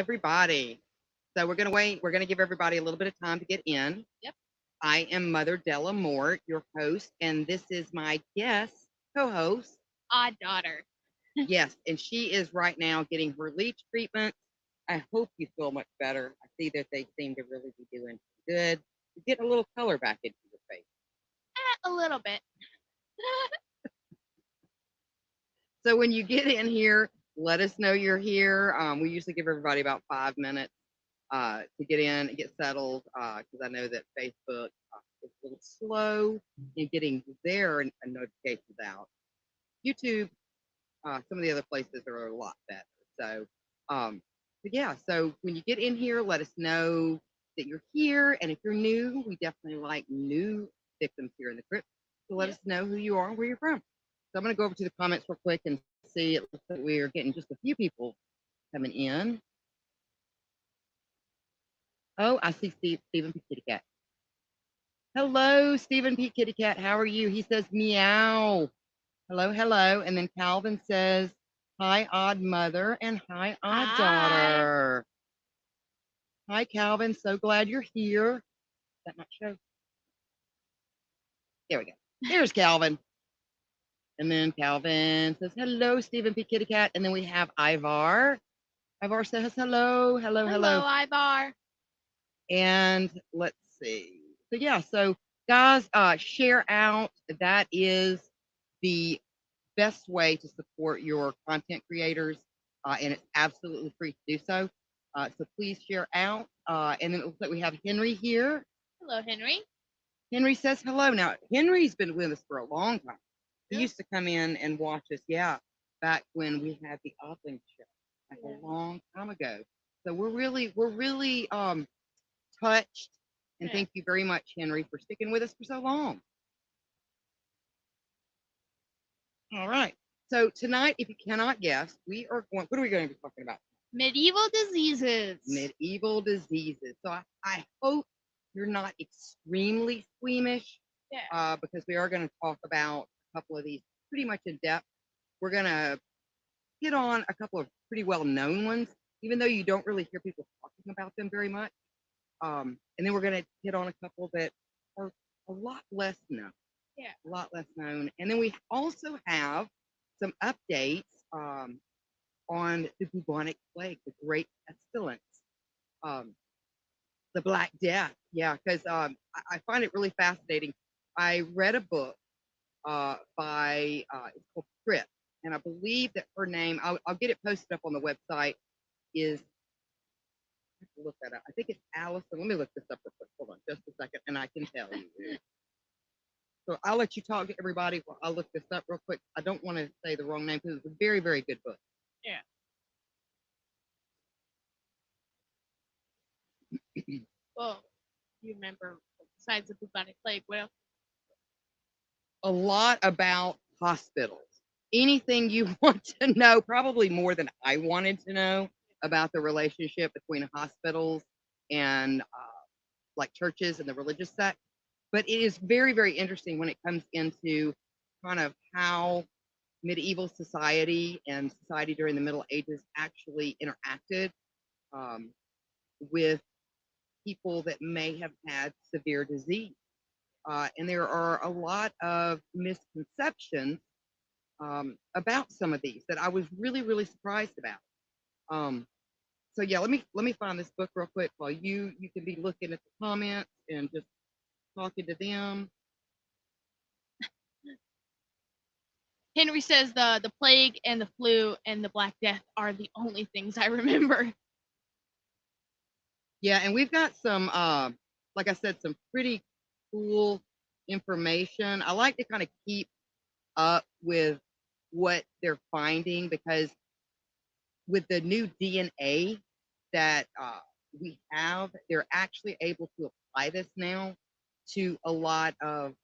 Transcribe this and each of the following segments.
everybody. So we're gonna wait. We're gonna give everybody a little bit of time to get in. Yep. I am Mother Della Mort, your host, and this is my guest co-host. Odd daughter. Yes, and she is right now getting her leech treatment. I hope you feel much better. I see that they seem to really be doing good. You're getting a little color back into your face. A little bit. So when you get in here, let us know you're here. We usually give everybody about 5 minutes to get in and get settled because I know that Facebook is a little slow in getting their notifications out. YouTube, some of the other places are a lot better. But yeah, so when you get in here, let us know that you're here. And if you're new, we definitely like new victims here in the crypt. So let us know who you are and where you're from. So I'm going to go over to the comments real quick and see. It looks like we are getting just a few people coming in. Oh, I see Stephen P. Kitty Cat. Hello, Stephen P. Kitty Cat. How are you? He says meow. Hello, hello. And then Calvin says, hi, odd mother, and hi, odd daughter. Hi, Calvin. So glad you're here. Is that not show? There we go. Here's Calvin. And then Calvin says, hello, Stephen P. Kitty Cat. And then we have Ivar. Ivar says, hello, hello, hello. Hello, Ivar. And let's see. So yeah, so guys, share out. That is the best way to support your content creators, and it's absolutely free to do so. So please share out. And then it looks like we have Henry here. Hello, Henry. Henry says hello. Now, Henry's been with us for a long time. He used to come in and watch us, back when we had the Oppling show, like a long time ago. So we're really touched, and thank you very much, Henry, for sticking with us for so long. All right. So tonight, if you cannot guess, we are going. What are we going to be talking about? Medieval diseases. Medieval diseases. So I hope you're not extremely squeamish, because we are going to talk about a couple of these pretty much in depth. We're going to hit on a couple of pretty well-known ones, even though you don't really hear people talking about them very much. And then we're going to hit on a couple that are a lot less known. A lot less known. And then we also have some updates on the bubonic plague, the great pestilence, the Black Death. Yeah, because I find it really fascinating. I read a book by, it's called Crypt, and I believe that her name, I'll get it posted up on the website, is, I have to look that up. I think it's Allison. Let me look this up real quick. Hold on just a second, and I can tell you. So I'll let you talk to everybody while I look this up real quick. I don't want to say the wrong name because it's a very, very good book. Well, you remember, besides the bubonic plague, what else? A lot about hospitals. Anything you want to know, probably more than I wanted to know about the relationship between hospitals and like churches and the religious sect. But it is very, very interesting when it comes into kind of how medieval society and society during the Middle Ages actually interacted with people that may have had severe disease. And there are a lot of misconceptions about some of these that I was really, really surprised about. So yeah, let me find this book real quick while you can be looking at the comments and just talking to them. Henry says the plague and the flu and the Black Death are the only things I remember. Yeah, and we've got some, like I said, some pretty cool information. I like to kind of keep up with what they're finding because with the new DNA that we have, they're actually able to apply this now to a lot of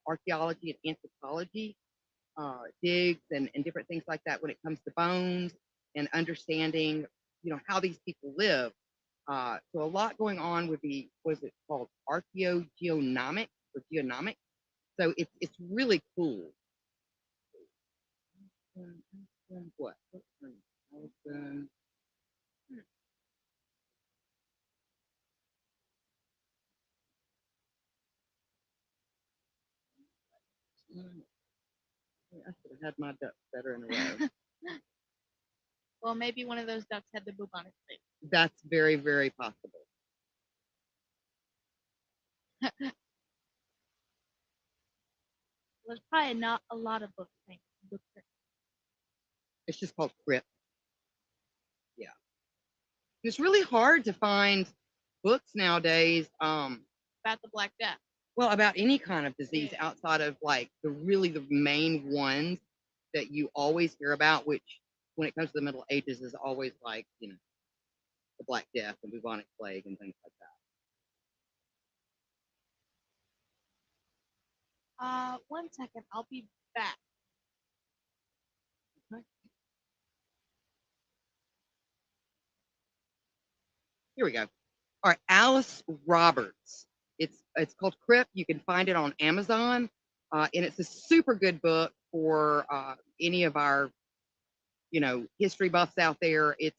archaeology and anthropology digs and different things like that when it comes to bones and understanding, how these people live. So a lot going on with the, what is it called, archaeogenomics or geonomics. So it's really cool. What? Mm, I should have had my ducks better in a row. Well, maybe one of those ducks had the bubonic plague. That's very, very possible. There's probably not a lot of books named Book Crypt. It's just called crypt. Yeah. It's really hard to find books nowadays. About the Black Death. Well, about any kind of disease Yeah. outside of like the main ones that you always hear about, which when it comes to the Middle Ages is always like, the Black Death and bubonic plague and things like that. 1 second, I'll be back. Okay. Here we go. All right, Alice Roberts. It's called Crypt. You can find it on Amazon, and it's a super good book for any of our history buffs out there. It's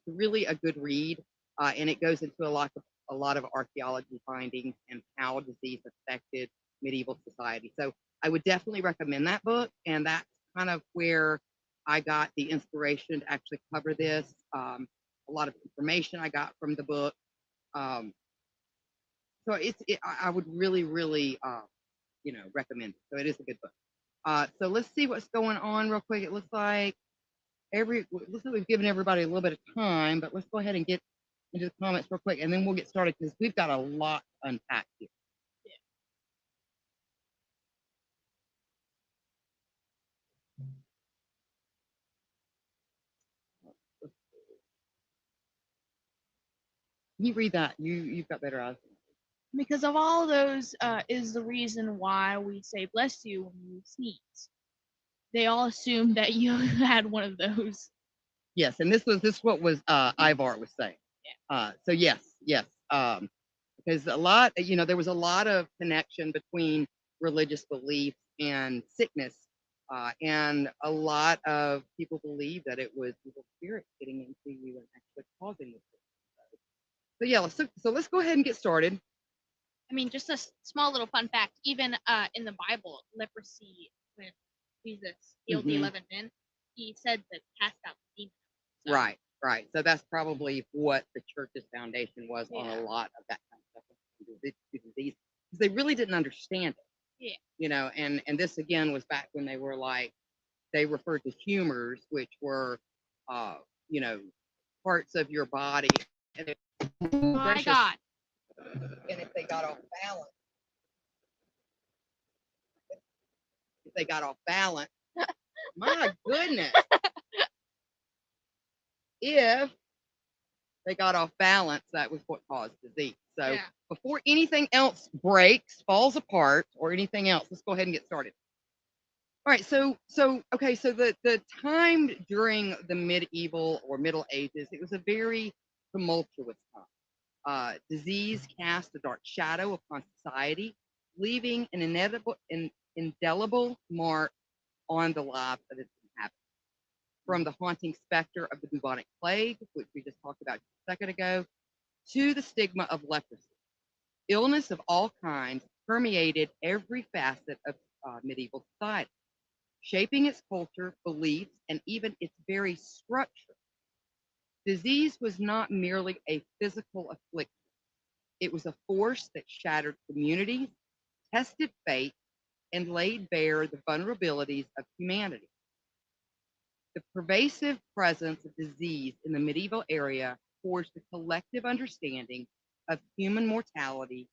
really a good read, and it goes into a lot of archaeology findings and how disease affected medieval society. So I would definitely recommend that book, and that's kind of where I got the inspiration to actually cover this. A lot of information I got from the book. Um, so I would really, really, recommend it. So it is a good book. So let's see what's going on real quick. It looks like we've given everybody a little bit of time, but let's go ahead and get into the comments real quick, and then we'll get started because we've got a lot to unpack here. Can you read that? You've got better eyes. Because of all those is the reason why we say bless you when you sneeze. They all assumed that you had one of those. Yes, and this what was Ivar was saying. Yeah. So yes, because there was a lot of connection between religious beliefs and sickness, and a lot of people believe that it was evil spirits getting into you and actually causing the sickness. So yeah, let's go ahead and get started. I mean, just a small little fun fact. Even in the Bible, leprosy, when Jesus healed the 11 men, he said to cast out the demon. So, Right. So that's probably what the church's foundation was on a lot of that kind of stuff. Disease, because they really didn't understand it. Yeah. And this again was back when they were they referred to humors, which were, uh, you know, parts of your body. And my God. And if they got off balance, my goodness. If they got off balance, that was what caused disease. So before anything else breaks, falls apart, or anything else, let's go ahead and get started. All right, so the time during the medieval or Middle Ages, it was a very tumultuous time. Disease cast a dark shadow upon society, leaving an indelible mark on the lives of its inhabitants. From the haunting specter of the bubonic plague, which we just talked about just a second ago, to the stigma of leprosy. Illness of all kinds permeated every facet of medieval society, shaping its culture, beliefs, and even its very structure. Disease was not merely a physical affliction. It was a force that shattered communities, tested faith, and laid bare the vulnerabilities of humanity. The pervasive presence of disease in the medieval era forged a collective understanding of human mortality,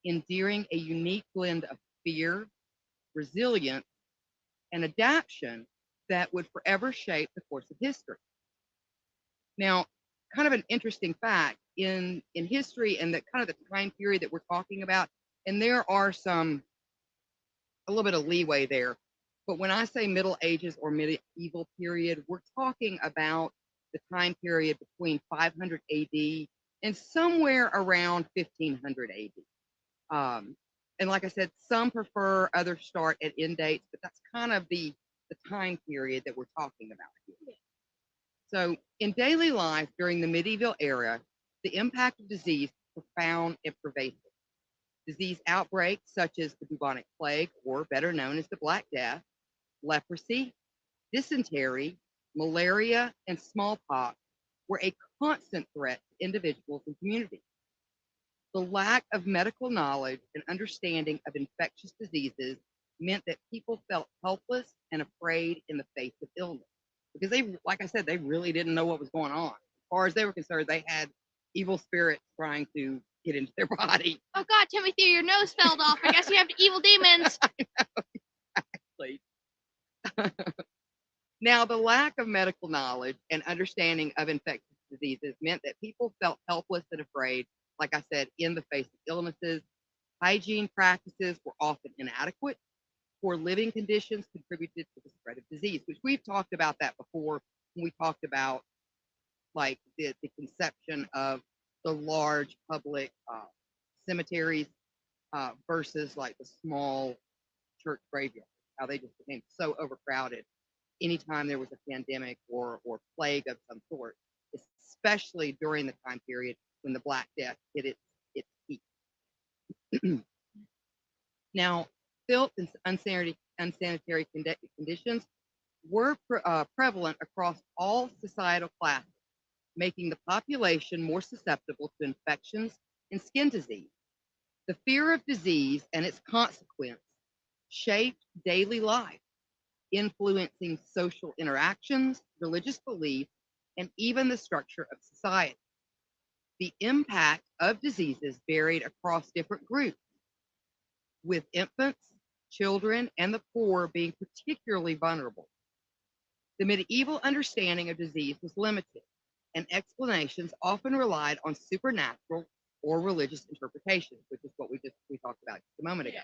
endearing a unique blend of fear, resilience, and adaptation that would forever shape the course of history. Now, kind of an interesting fact in history and the kind of the time period that we're talking about, and there are a little bit of leeway there. But when I say Middle Ages or medieval period, we're talking about the time period between 500 AD and somewhere around 1500 AD. And like I said, some prefer others start at end dates, but that's kind of the time period that we're talking about here. So in daily life during the medieval era, the impact of disease was profound and pervasive. Disease outbreaks such as the bubonic plague, or better known as the Black Death, leprosy, dysentery, malaria, and smallpox were a constant threat to individuals and communities. The lack of medical knowledge and understanding of infectious diseases meant that people felt helpless and afraid in the face of illness because they, like I said, they really didn't know what was going on. As far as they were concerned, they had evil spirits trying to get into their body. Oh God, Timothy, your nose fell off. I guess you have evil demons. Exactly. Now, the lack of medical knowledge and understanding of infectious diseases meant that people felt helpless and afraid, like I said, in the face of illnesses. Hygiene practices were often inadequate. Poor living conditions contributed to the spread of disease, which we've talked about that before when we talked about like the conception of the large public cemeteries versus like the small church graveyards, how they just became so overcrowded anytime there was a pandemic or plague of some sort, especially during the time period when the Black Death hit its peak. Now, filth and unsanitary conditions were prevalent across all societal classes, making the population more susceptible to infections and skin disease. The fear of disease and its consequence shaped daily life, influencing social interactions, religious beliefs, and even the structure of society. The impact of diseases varied across different groups, with infants, children, and the poor being particularly vulnerable. The medieval understanding of disease was limited, and explanations often relied on supernatural or religious interpretations, which is what we talked about just a moment ago.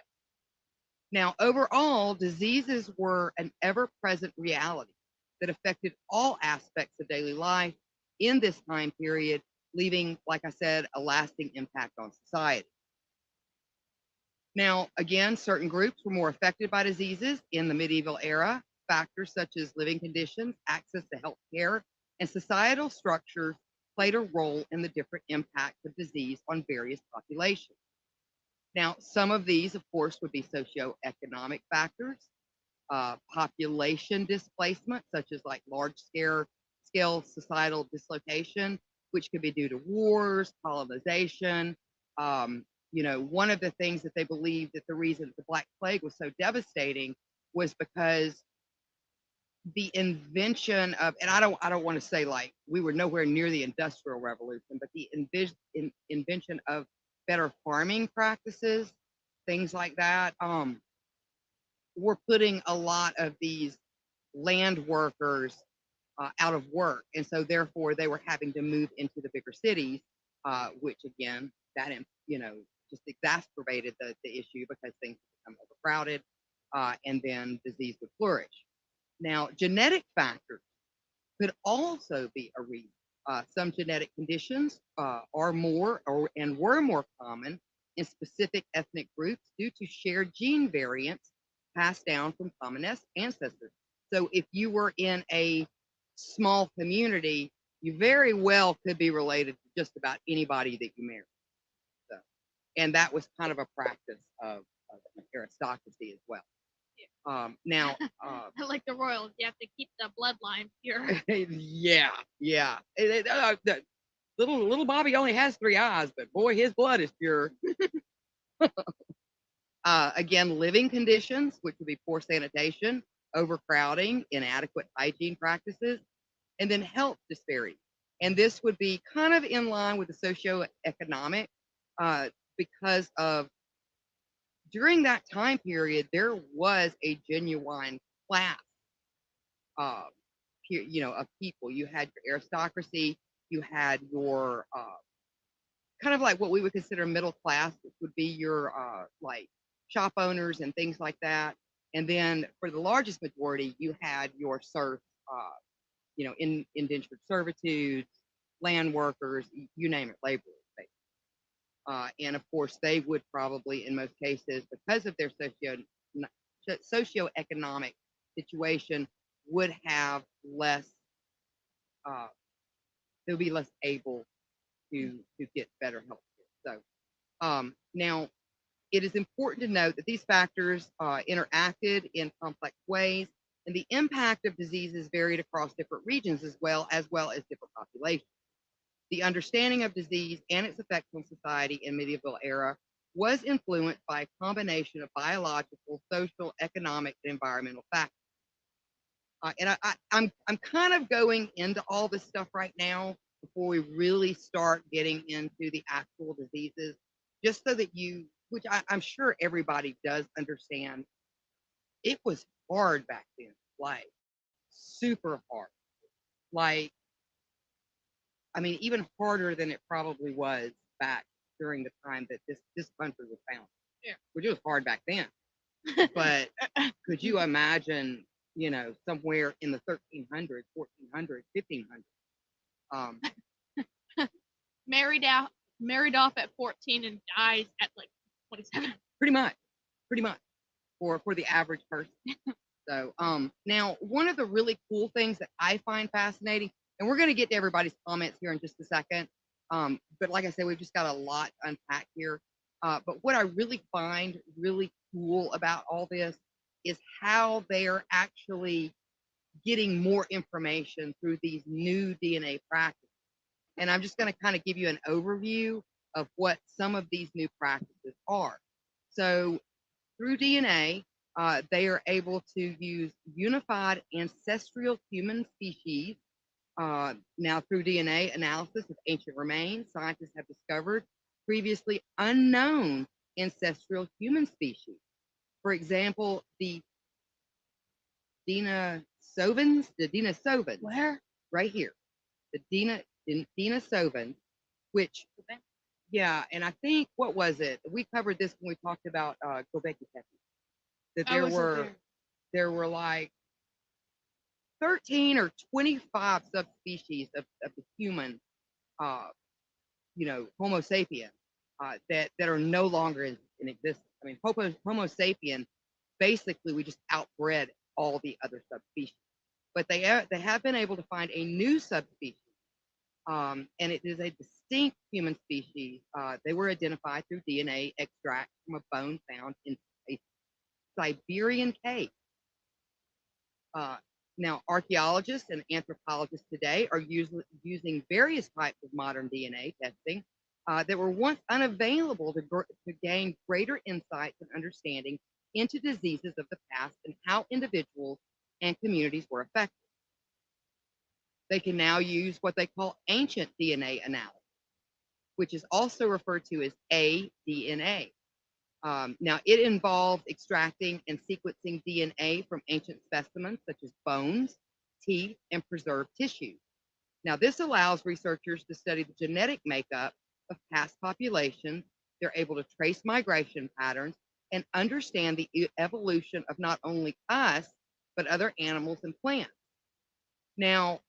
Now, overall, diseases were an ever-present reality that affected all aspects of daily life in this time period, leaving, like I said, a lasting impact on society. Now, again, certain groups were more affected by diseases in the medieval era. Factors such as living conditions, access to health care, and societal structures played a role in the different impacts of disease on various populations. Now, some of these, of course, would be socioeconomic factors, population displacement, such as like large scale societal dislocation, which could be due to wars, colonization. Um, one of the things that they believed that the reason that the Black Plague was so devastating was because the invention of, and I don't want to say like we were nowhere near the Industrial Revolution, but the invention of better farming practices, things like that, were putting a lot of these land workers out of work, and so therefore they were having to move into the bigger cities, which again that just exacerbated the issue because things become overcrowded, and then disease would flourish. Now, genetic factors could also be a reason. Some genetic conditions are more and were more common in specific ethnic groups due to shared gene variants passed down from common ancestors. So if you were in a small community, you very well could be related to just about anybody that you marry. So, and that was kind of a practice of aristocracy as well. Now, Like the royals, you have to keep the bloodline pure. yeah, yeah. Little Bobby only has 3 eyes, but boy, his blood is pure. Again, living conditions, which would be poor sanitation, overcrowding, inadequate hygiene practices, and then health disparities. And this would be kind of in line with the socioeconomic, because of during that time period, there was a genuine class, uh, of people. You had your aristocracy, you had your kind of like what we would consider middle class, which would be your like shop owners and things like that. And then for the largest majority, you had your serfs, in indentured servitudes, land workers, you name it, laborers. And of course, they would probably, in most cases, because of their socioeconomic situation, would have less. Uh, they'll be less able to get better health care. So now, It is important to note that these factors interacted in complex ways, and the impact of diseases varied across different regions as well as different populations. The understanding of disease and its effects on society in medieval era was influenced by a combination of biological, social, economic, and environmental factors. I'm kind of going into all this stuff right now before we really start getting into the actual diseases, just so that which I'm sure everybody does understand, it was hard back then, like super hard. Like, I mean, even harder than it probably was back during the time that this country was founded. Yeah. Which was hard back then. But could you imagine, somewhere in the 1300s, 1400s, 1500s? Um, married off at 14 and dies at like 27. pretty much for the average person. So, now one of the really cool things that I find fascinating, and we're going to get to everybody's comments here in just a second. But like I said, we've just got a lot to unpack here. But what I really find really cool about all this is how they are actually getting more information through these new DNA practices. And I'm just going to kind of give you an overview of what some of these new practices are. So through DNA, they are able to use unified ancestral human species. Now, through DNA analysis of ancient remains, scientists have discovered previously unknown ancestral human species. For example, the Denisovans, Where? right here, the Denisovans, which, yeah, and I think, what was it? We covered this when we talked about Göbekli Tepe, that there were like 13 or 25 subspecies of the human, uh, Homo sapien, that are no longer in existence. I mean, Homo sapien, basically, we just outbred all the other subspecies. But they have been able to find a new subspecies, and it is a distinct human species. They were identified through DNA extract from a bone found in a Siberian cave. Uh, Now, archaeologists and anthropologists today are using various types of modern DNA testing that were once unavailable to gain greater insights and understanding into diseases of the past and how individuals and communities were affected. They can now use what they call ancient DNA analysis, which is also referred to as aDNA. Now, it involves extracting and sequencing DNA from ancient specimens such as bones, teeth, and preserved tissues. Now, this allows researchers to study the genetic makeup of past populations. They're able to trace migration patterns and understand the evolution of not only us, but other animals and plants. Now,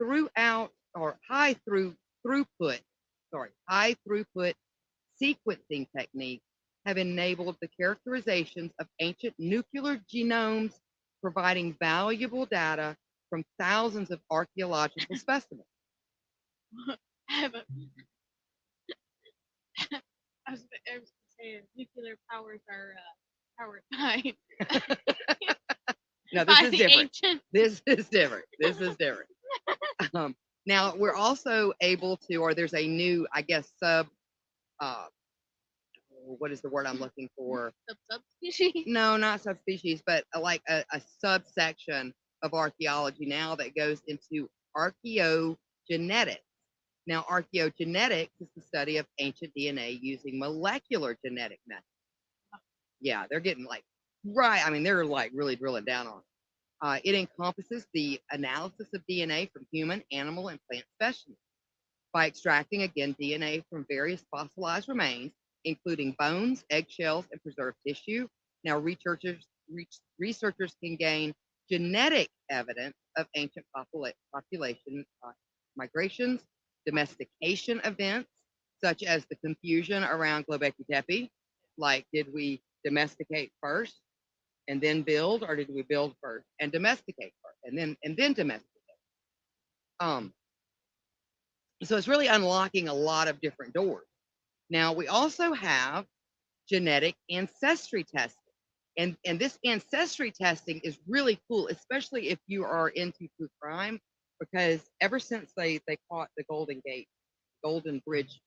throughout or high throughput sequencing techniques have enabled the characterizations of ancient nuclear genomes, providing valuable data from thousands of archaeological specimens. I have a. I was gonna say nuclear powers are powered by. No, this is different. Ancient. This is different. This is different. Now, we're also able to, or there's a new, I guess, uh, what is the word I'm looking for? Subspecies? No, not subspecies, but like a subsection of archaeology now that goes into archaeogenetics. Now, archaeogenetics is the study of ancient DNA using molecular genetic methods. Yeah, they're getting like, right. I mean, they're like really drilling down on it. It encompasses the analysis of DNA from human, animal, and plant specimens by extracting, again, DNA from various fossilized remains, including bones, eggshells, and preserved tissue. Now, researchers can gain genetic evidence of ancient population migrations, domestication events, such as the confusion around Göbekli Tepe. Like, did we domesticate first and then build, or did we build first and domesticate first and then domesticate? So it's really unlocking a lot of different doors. Now, we also have genetic ancestry testing. And this ancestry testing is really cool, especially if you are into true crime, because ever since they caught the Golden Bridge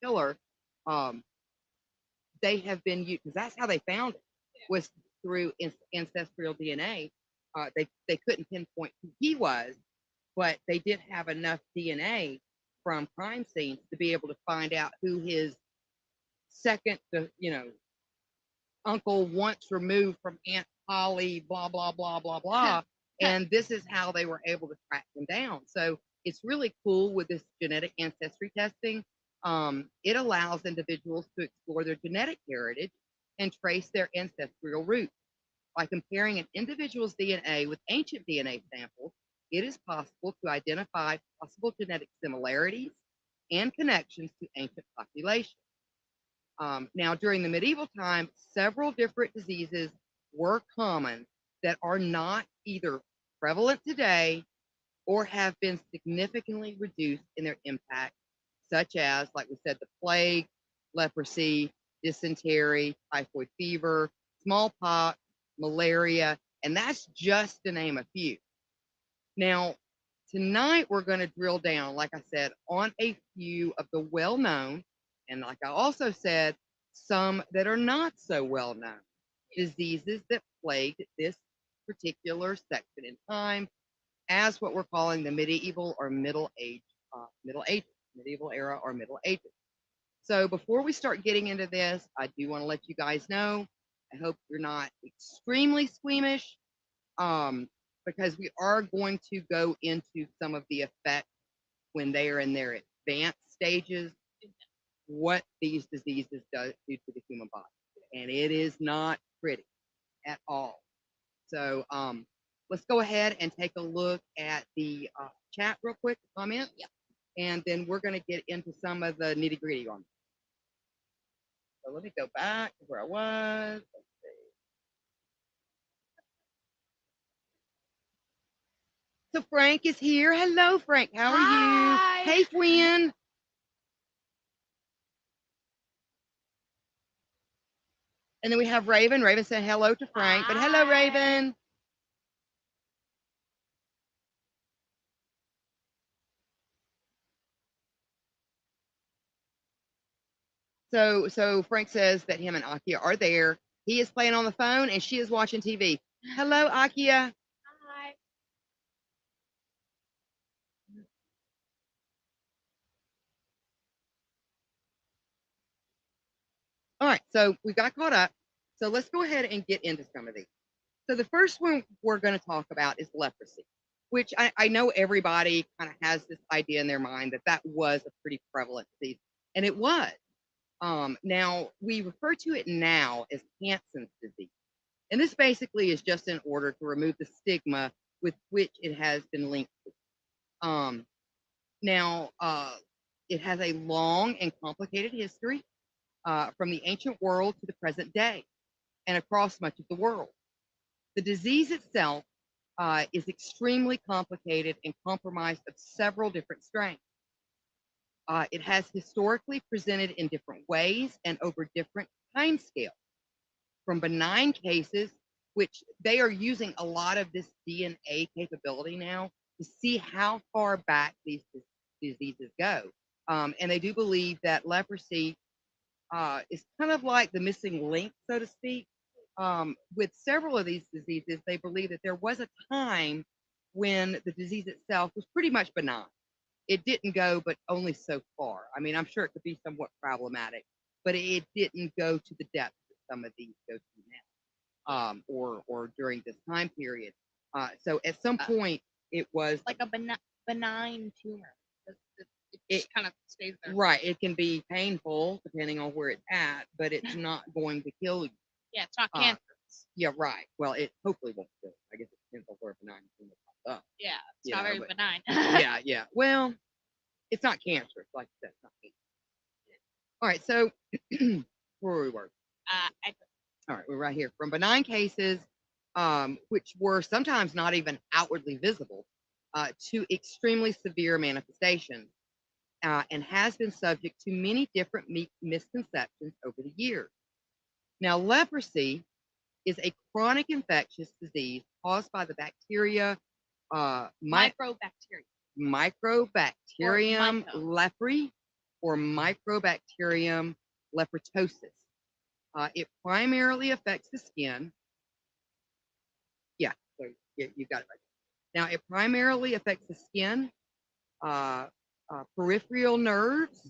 killer, um, they have been used because that's how they found it, was through ancestral DNA. They couldn't pinpoint who he was, but they did have enough DNA from crime scenes to be able to find out who his second, uncle once removed from Aunt Polly, blah, blah, blah, blah, blah. And this is how they were able to track them down. So it's really cool with this genetic ancestry testing. It allows individuals to explore their genetic heritage and trace their ancestral roots. By comparing an individual's DNA with ancient DNA samples, it is possible to identify possible genetic similarities and connections to ancient populations. Now, during the medieval time, several different diseases were common that are not either prevalent today or have been significantly reduced in their impact, such as, like we said, the plague, leprosy, dysentery, typhoid fever, smallpox, malaria, and that's just to name a few. Now, tonight we're going to drill down, like I said, on a few of the well known, and like I also said, some that are not so well known diseases that plagued this particular section in time as what we're calling the medieval or middle ages, medieval era or middle ages. So before we start getting into this, I do want to let you guys know, I hope you're not extremely squeamish, um, because we are going to go into some of the effects when they are in their advanced stages, what these diseases do to the human body. And it is not pretty at all. So let's go ahead and take a look at the chat real quick, comment, and then we're going to get into some of the nitty gritty on it. So let me go back to where I was. So Frank is here. Hello, Frank. How are Hi. you? Hey, Quinn. And then we have Raven. Raven said hello to Frank. But hello, Hi. Raven. So Frank says that him and Akia are there. He is playing on the phone and she is watching TV. Hello, Akia. Hi. All right, so we got caught up. So let's go ahead and get into some of these. So the first one we're going to talk about is leprosy, which I know everybody kind of has this idea in their mind that that was a pretty prevalent disease, and it was. Now we refer to it now as Hansen's disease, and this basically is just in order to remove the stigma with which it has been linked to. Now it has a long and complicated history from the ancient world to the present day and across much of the world. The disease itself is extremely complicated and compromised of several different strains. It has historically presented in different ways and over different time scales, from benign cases, which they are using a lot of this DNA capability now to see how far back these diseases go. And they do believe that leprosy is kind of like the missing link, so to speak. With several of these diseases, they believe that there was a time when the disease itself was pretty much benign. It didn't go, but only so far. I mean, I'm sure it could be somewhat problematic, but it didn't go to the depth that some of these go to now, or during this time period. So at some point, it was Like a benign tumor. It It- just kind of stays there. right. It can be painful depending on where it's at, but it's not going to kill you. Yeah, it's not Uh, cancer. Yeah, right. Well, it hopefully won't kill you. I guess it depends on where benign tumor pops up. Yeah, it's You not know, very but- benign. Yeah, yeah. Well, it's not cancerous, like I said. It's not cancer. All right, so where we were. All right, we're right here. From benign cases, which were sometimes not even outwardly visible, to extremely severe manifestations. and has been subject to many different misconceptions over the years. Now, leprosy is a chronic infectious disease caused by the bacteria Microbacteria. Microbacterium leprae or Microbacterium lepretosis. It primarily affects the skin. Yeah, so you got it right. Now, it primarily affects the skin, peripheral nerves,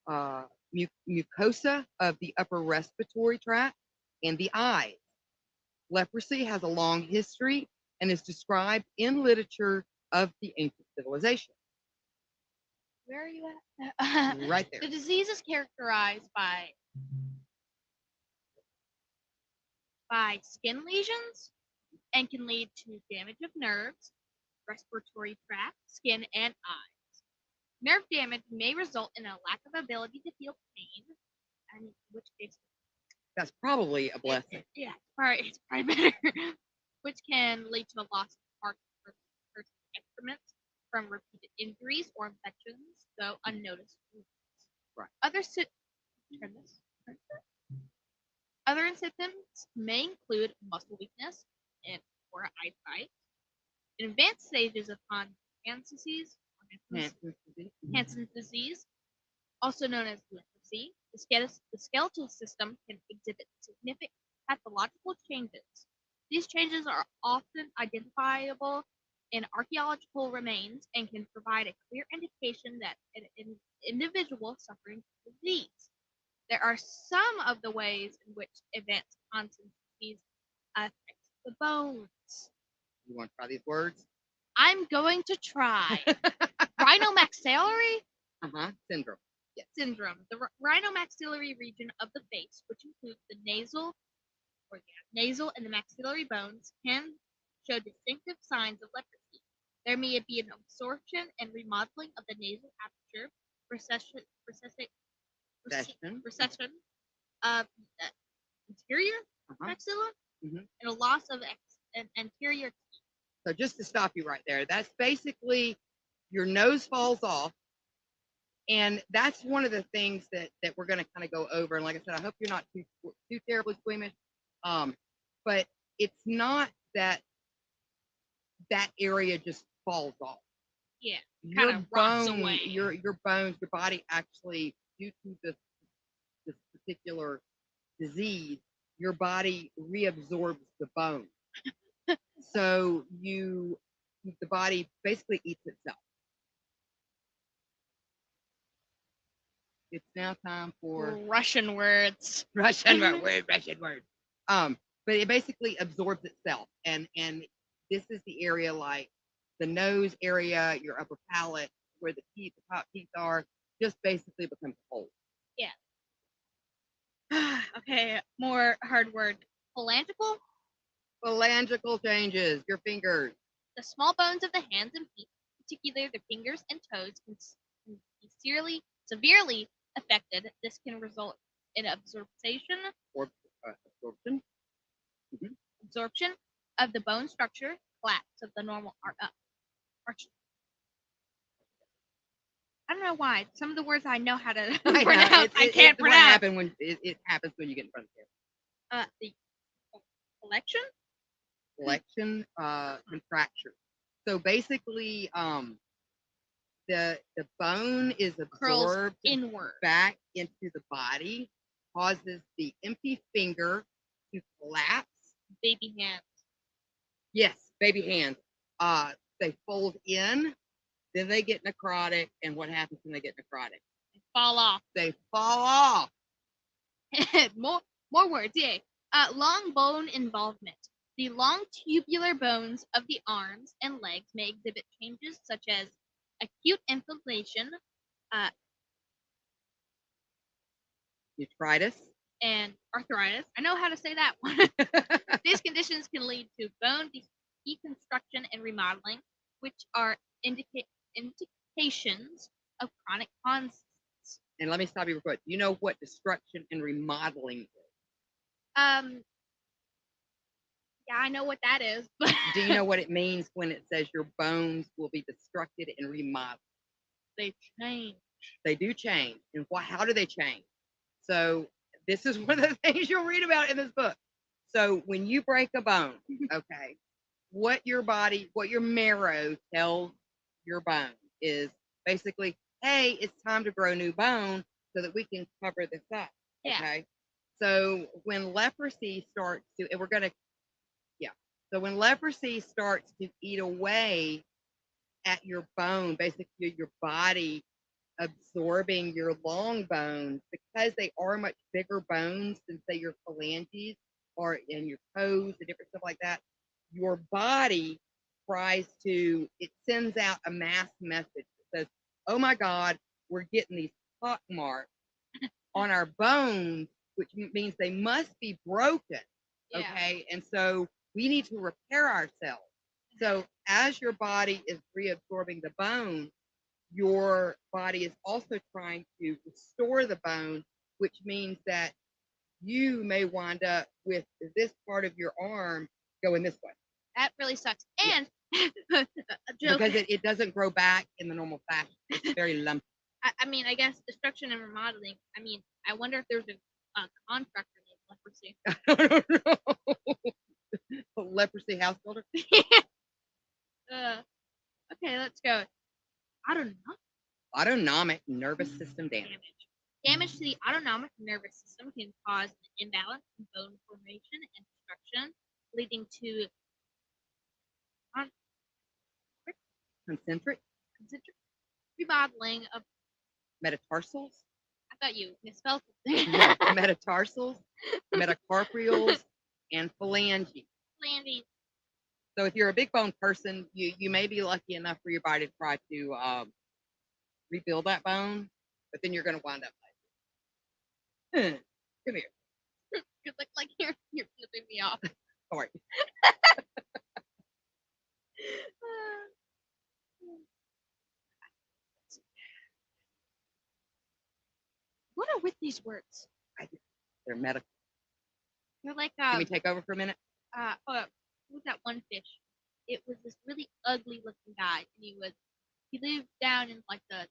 mucosa of the upper respiratory tract, and the eyes. Leprosy has a long history and is described in literature of the ancient civilization. Where are you at? Right there. The disease is characterized by skin lesions and can lead to damage of nerves, respiratory tract, skin, and eyes. Nerve damage may result in a lack of ability to feel pain, and in which case that's probably a blessing. It's probably better. Which can lead to a loss of parts of person's excrements from repeated injuries or infections, though unnoticed. Right. Other symptoms may include muscle weakness and poor eyesight. In advanced stages upon Hansen's disease, also known as leprosy, the skeletal system can exhibit significant pathological changes. These changes are often identifiable in archaeological remains and can provide a clear indication that an individual suffering from disease. There are some of the ways in which advanced Hansen's disease affects the bones. You want to try these words? I'm going to try. Rhinomaxillary syndrome. Yes. Syndrome. The rhinomaxillary region of the face, which includes the nasal and the maxillary bones, can show distinctive signs of leprosy. There may be an absorption and remodeling of the nasal aperture, recession of the anterior maxilla, and a loss of an anterior teeth. So just to stop you right there, that's basically your nose falls off. And that's one of the things that we're going to kind of go over. And like I said, I hope you're not too terribly squeamish. But it's not that area just falls off. Yeah, kind of rots away. Your bones, your body actually, due to this particular disease, your body reabsorbs the bone. So the body basically eats itself. It's now time for Russian words. Russian words. But it basically absorbs itself, and this is the area like the nose area, your upper palate, where the top teeth are, just basically becomes whole. Yeah. Okay, more hard word. Phalangical? Phalangical changes, your fingers. The small bones of the hands and feet, particularly the fingers and toes, can be severely affected. This can result in absorption of the bone structure, collapse of the normal arch. I don't know why. Some of the words I know how to pronounce, I can't pronounce. It happens when you get in front of the collection? Contracture. So basically, the bone is absorbed inward back into the body, causes the empty finger to collapse. Baby hands. Yes, baby hands. They fold in, then they get necrotic, and what happens when they get necrotic? They fall off. They fall off. more words, yeah. Long bone involvement. The long tubular bones of the arms and legs may exhibit changes such as acute inflammation, nephritis, and arthritis. I know how to say that one. These conditions can lead to bone deconstruction and remodeling, which are indications of chronic conditions. And let me stop you real quick. Do you know what destruction and remodeling is? Yeah, I know what that is. Do you know what it means when it says your bones will be destructed and remodeled? They change. They do change. And how do they change? So this is one of the things you'll read about in this book. So when you break a bone, okay, what your marrow tells your bone is basically, hey, it's time to grow new bone so that we can cover this up. Yeah. Okay. So when leprosy starts to, and we're gonna, yeah. So when leprosy starts to eat away at your bone, basically your body absorbing your long bones because they are much bigger bones than say your phalanges or in your toes and different stuff like that. Your body tries to, it sends out a mass message that says, oh my God, we're getting these pock marks on our bones, which means they must be broken. Yeah. Okay. And so we need to repair ourselves. So as your body is reabsorbing the bone, your body is also trying to restore the bone, which means that you may wind up with this part of your arm going this way. That really sucks. And yeah. a joke. Because it doesn't grow back in the normal fashion. It's very lumpy. I mean, I guess destruction and remodeling. I mean, I wonder if there's a contractor named Leprosy. I don't know. Leprosy house builder. Okay, let's go. Autonomic nervous system damage. Damage to the autonomic nervous system can cause an imbalance in bone formation and destruction, leading to Concentric remodeling of. metatarsals. I thought you misspelled No, metatarsals, metacarpals, and phalanges. Phalanges. So if you're a big bone person, you may be lucky enough for your body to try to rebuild that bone, but then you're going to wind up like, come here. You look like you're flipping me off. Sorry. What are with these words? They're medical. They're like Can we take over for a minute? What was that one fish? It was this really ugly looking guy, and he lived down in like the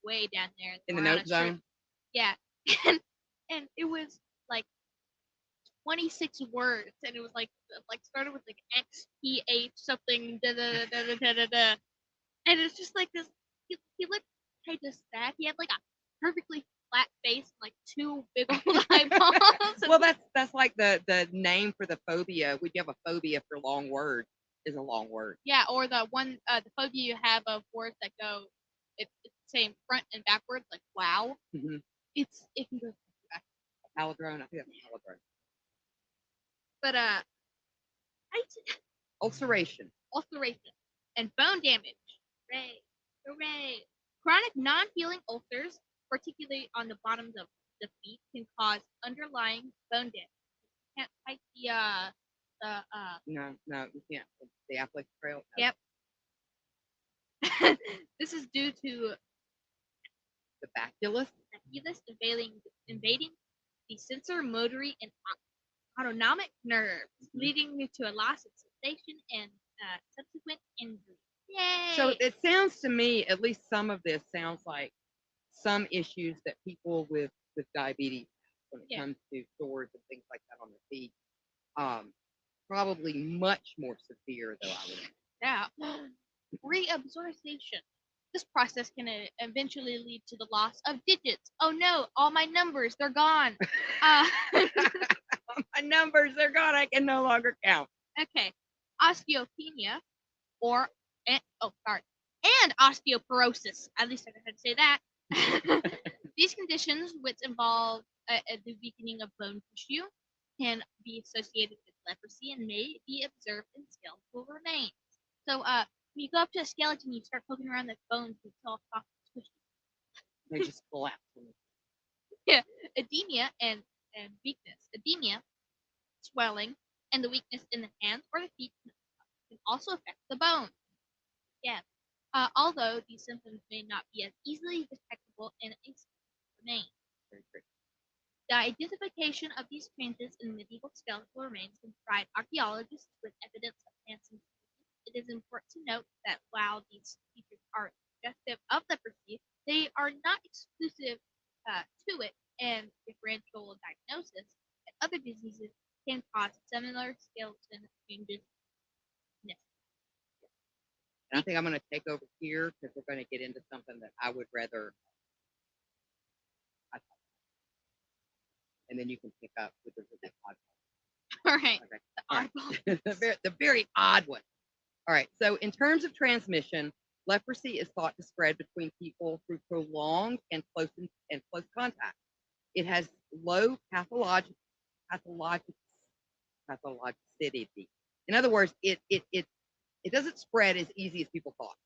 way down there in the note zone. Yeah, and it was like 26 words, and it was like started with like XPH something da da da da da da da, and it's just like this. He looked kind of sad. He had like a perfectly flat face, and like two big old eyeballs. Well, that's like the name for the phobia. Would you have a phobia for long words? Is a long word. Yeah, or the phobia you have of words that go, it's saying front and backwards, like wow. Mm-hmm. It can go back. Palindrome. I think that's a palindrome. But ulceration and bone damage. Hooray! Chronic non-healing ulcers, particularly on the bottoms of the feet, can cause underlying bone damage. You can't type No, you can't. The affliction trail. No. Yep. This is due to the baculus invading the sensorimotory and autonomic nerves, leading to a loss of sensation and subsequent injury. Yay! So it sounds to me, at least some of this sounds like some issues that people with diabetes when it comes to sores and things like that on their feet. Probably much more severe, though, I would say. Yeah. Reabsorption. This process can eventually lead to the loss of digits. Oh no, all my numbers, they're gone. My numbers, they're gone. I can no longer count. Okay. Osteopenia and osteoporosis. At least I had to say that. These conditions, which involve the weakening of bone tissue, can be associated with leprosy and may be observed in skeletal remains. So, when you go up to a skeleton, you start poking around the bones, and it's all soft and squishy. They just collapse. Yeah, edema and weakness. Edema, swelling, and the weakness in the hands or the feet can also affect the bone. Yeah. Although these symptoms may not be as easily detectable in a skeletal remain. The identification of these changes in medieval skeletal remains can provide archaeologists with evidence of ancient. It is important to note that while these features are suggestive of leprosy, they are not exclusive to it, and differential diagnosis and other diseases can cause similar skeleton changes. And I think I'm going to take over here because we're going to get into something that I would rather, and then you can pick up with the odd All right. one. Okay. The All right. oddball. the very odd one. All right. So in terms of transmission, leprosy is thought to spread between people through prolonged and close contact. It has low pathologic pathologicity. In other words, it doesn't spread as easy as people thought.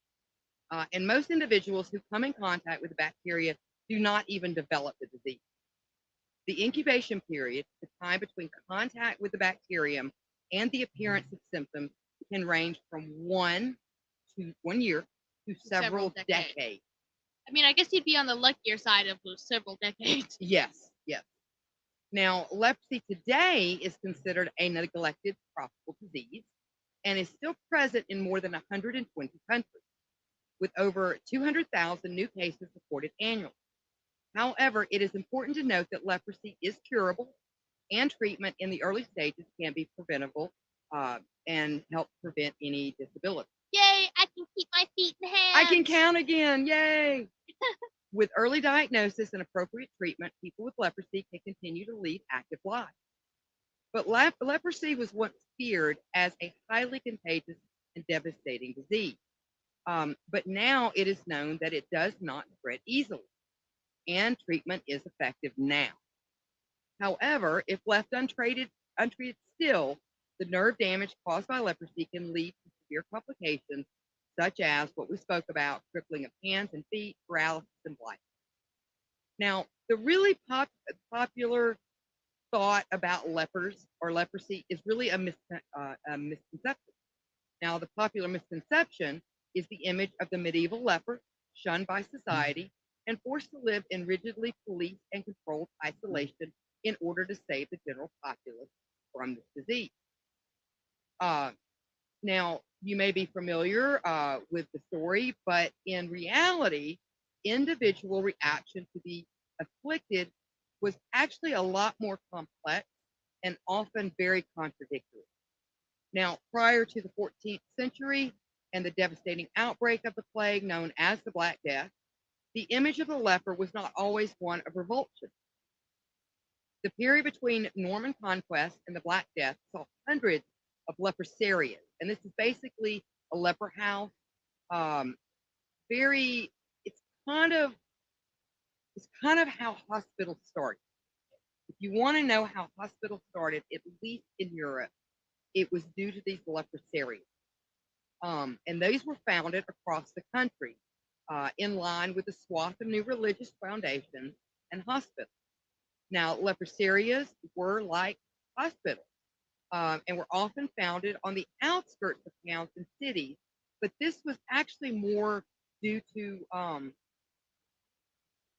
And most individuals who come in contact with the bacteria do not even develop the disease. The incubation period, the time between contact with the bacterium and the appearance of symptoms, can range from 1 year to several decades. I mean, I guess you'd be on the luckier side of those several decades. Yes, yes. Now, leprosy today is considered a neglected tropical disease and is still present in more than 120 countries, with over 200,000 new cases reported annually. However, it is important to note that leprosy is curable, and treatment in the early stages can be preventable and help prevent any disability. Yay! I can keep my feet and hands. I can count again. Yay! With early diagnosis and appropriate treatment, people with leprosy can continue to lead active lives. But leprosy was once feared as a highly contagious and devastating disease. But now it is known that it does not spread easily, and treatment is effective now. However, if left untreated still, the nerve damage caused by leprosy can lead to severe complications, such as what we spoke about, crippling of hands and feet, paralysis, and blindness. Now, the really popular thought about lepers or leprosy is really a misconception. Now, the popular misconception is the image of the medieval leper, shunned by society and forced to live in rigidly policed and controlled isolation in order to save the general populace from this disease. Uh, Now, you may be familiar with the story, but in reality, individual reaction to the afflicted was actually a lot more complex and often very contradictory. Now, prior to the 14th century and the devastating outbreak of the plague known as the Black Death, the image of the leper was not always one of revulsion. The period between Norman conquest and the Black Death saw hundreds of leprosarias, and this is basically a leper house. Um, very, it's kind of it's kind of how hospitals started. If you want to know how hospitals started, at least in Europe, it was due to these leprosarias. And these were founded across the country in line with the swath of new religious foundations and hospitals. Now, leprosarias were like hospitals and were often founded on the outskirts of towns and cities, but this was actually more due to,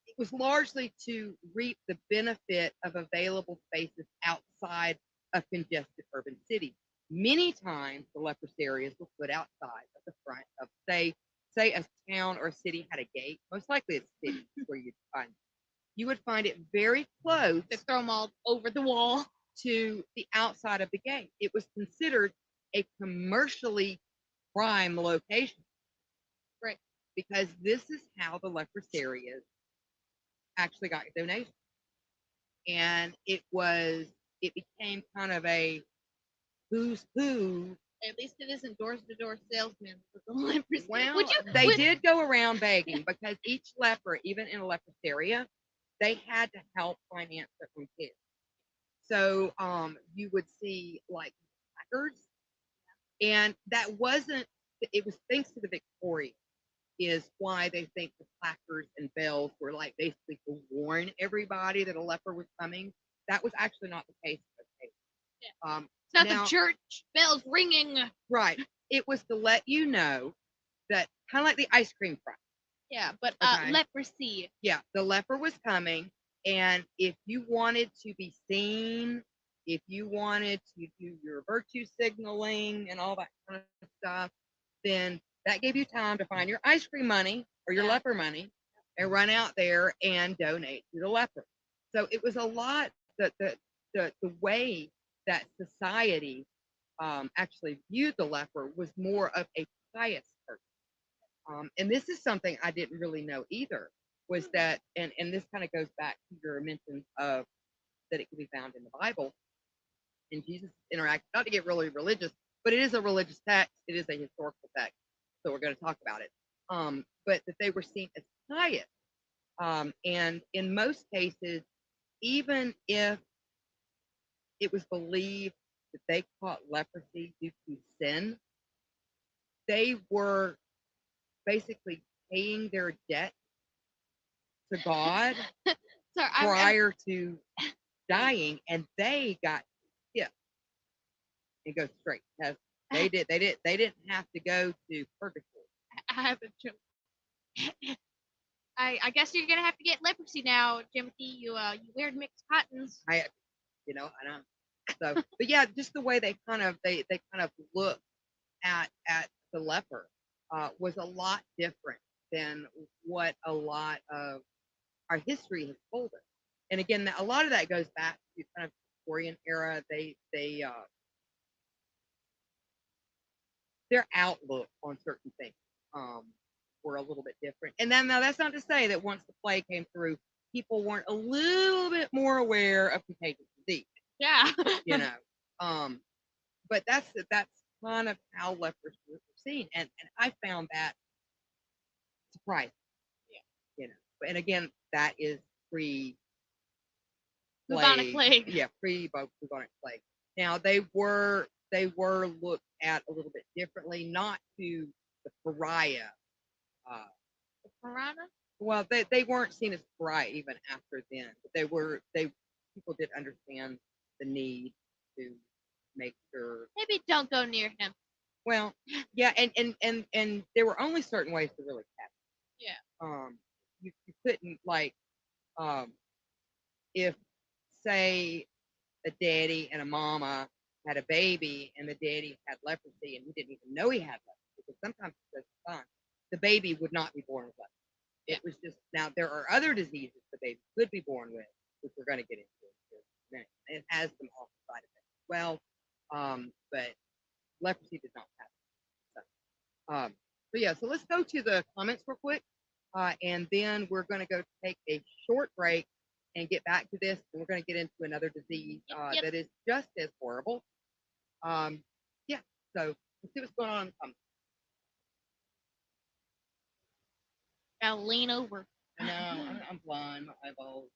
it was largely to reap the benefit of available spaces outside of congested urban cities. Many times the leprosarias were put outside of the front of, say a town or a city had a gate, most likely it's cities where you'd find it. You would find it very close. They throw them all over the wall to the outside of the gate. It was considered a commercially prime location. Right. Because this is how the leprosarias actually got donations. And it became kind of a who's who. At least it isn't door-to-door salesman with the lepers. Well, they did go around begging because each leper, even in a leprosaria, they had to help finance their own kids. So you would see like placards, and that wasn't. It was thanks to the Victorians, is why they think the placards and bells were like basically to warn everybody that a leper was coming. That was actually not the case. Yeah. It's not now, the church bells ringing. Right. It was to let you know that kind of like the ice cream truck. Yeah, but Okay. leprosy. Yeah, the leper was coming, and if you wanted to be seen, if you wanted to do your virtue signaling and all that kind of stuff, then that gave you time to find your ice cream money or your Yeah. leper money and run out there and donate to the leper. So it was a lot that the way that society actually viewed the leper was more of a pious person. And this is something I didn't really know either, was that, and this kind of goes back to your mention of that it can be found in the Bible and Jesus interact, not to get really religious, but it is a religious text. It is a historical text. So we're going to talk about it. But that they were seen as pious. And in most cases, even if it was believed that they caught leprosy due to sin, they were basically paying their debt to God Sorry, prior to dying, and they got skipped and go straight. Because they didn't have to go to purgatory. I have a joke. I guess you're gonna have to get leprosy now, Timothy. You weird mixed cottons. I so, but yeah, just the way they kind of look at the leper was a lot different than what a lot of our history has told us. And again, a lot of that goes back to kind of Victorian era. Their outlook on certain things were a little bit different. And then now that's not to say that once the plague came through, people weren't a little bit more aware of contagious disease. Yeah. You know, but that's kind of how lepers were seen, and I found that surprising. Yeah. You know, and again, that is pre Bubonic plague. Yeah, pre bubonic plague. Now they were looked at a little bit differently, not to the pariah. The piranha? Well, they weren't seen as pariah even after then, but they people did understand the need to make sure. Maybe don't go near him. Well, yeah, and there were only certain ways to really catch it. Yeah. You couldn't, like, if, say, a daddy and a mama had a baby and the daddy had leprosy and he didn't even know he had leprosy, because sometimes it does fine, the baby would not be born with leprosy. It was just, now there are other diseases the baby could be born with, which we're going to get into in a minute. It has some off side effects as well, but leprosy did not have it. So yeah, so let's go to the comments real quick, and then we're going to go take a short break and get back to this, and we're going to get into another disease that is just as horrible. Yeah, so let's see what's going on in the comments. Gotta lean over. I know, I'm blind, my eyeballs.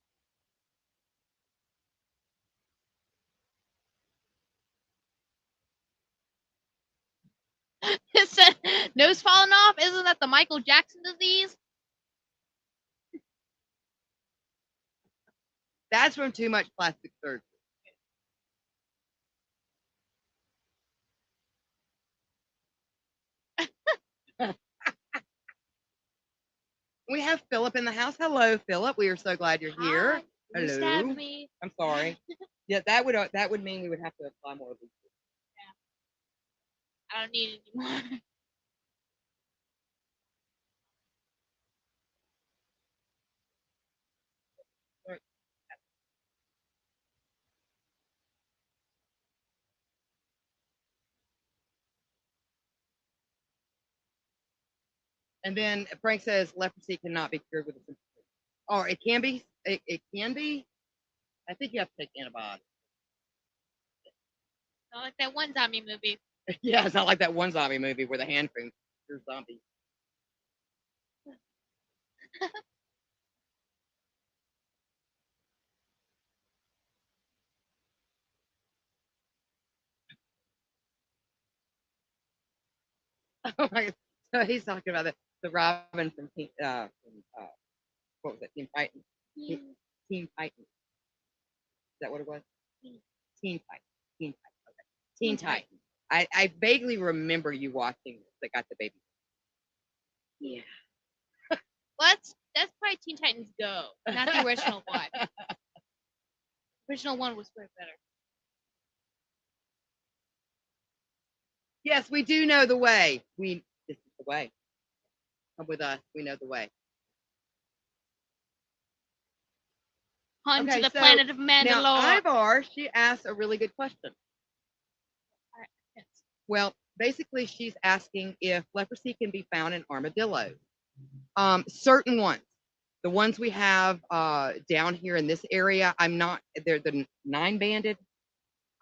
It said nose falling off. Isn't that the Michael Jackson disease? That's from too much plastic surgery. We have Philip in the house. Hello, Philip. We are so glad you're here. Hi. Hello. Stabbed me. I'm sorry. Yeah, that would mean we would have to apply more bleach. Yeah. I don't need it anymore. And then Frank says leprosy cannot be cured with a simple treatment. Or it can be. It can be. I think you have to take antibiotics. Not like that one zombie movie. Yeah, it's not like that one zombie movie where the hand cream cures zombies. Oh my! So he's talking about the Robin from what was it? Team Titan. Team Titan. Is that what it was? Teen Titan. Teen Titan. Okay. Teen Titan. I vaguely remember you watching this that got the baby. Yeah. Well, that's probably Teen Titans Go, not the original one. The original one was way better. Yes, we do know the way. This is the way. Come with us. We know the way. On Okay, to the so planet of Now, Mandalore. Ivar, she asked a really good question. Yes. Well, basically, she's asking if leprosy can be found in armadillos. Certain ones. The ones we have down here in this area, they're the 9-banded.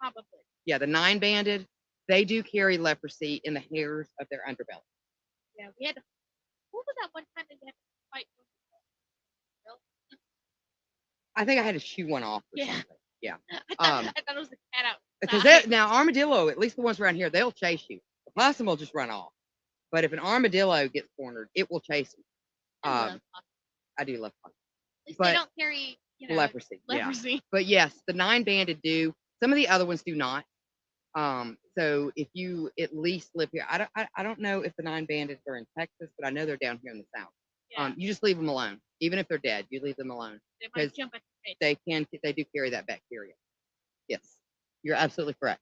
Probably. Yeah, the 9-banded. They do carry leprosy in the hairs of their underbelly. Yeah, we had to. What was that one time that we had to fight? I think I had to shoo one off or Yeah. something. Yeah. I thought it was the cat out. Because now armadillo, at least the ones around here, they'll chase you. The possum will just run off. But if an armadillo gets cornered, it will chase you. I do love possum. At least but they don't carry leprosy. Leprosy. Yeah. But yes, the 9-banded do. Some of the other ones do not. So if you at least live here, I don't know if the 9-banded are in Texas, but I know they're down here in the South. Yeah. You just leave them alone, even if they're dead. You leave them alone. They might jump at your face. They do carry that bacteria. Yes, you're absolutely correct.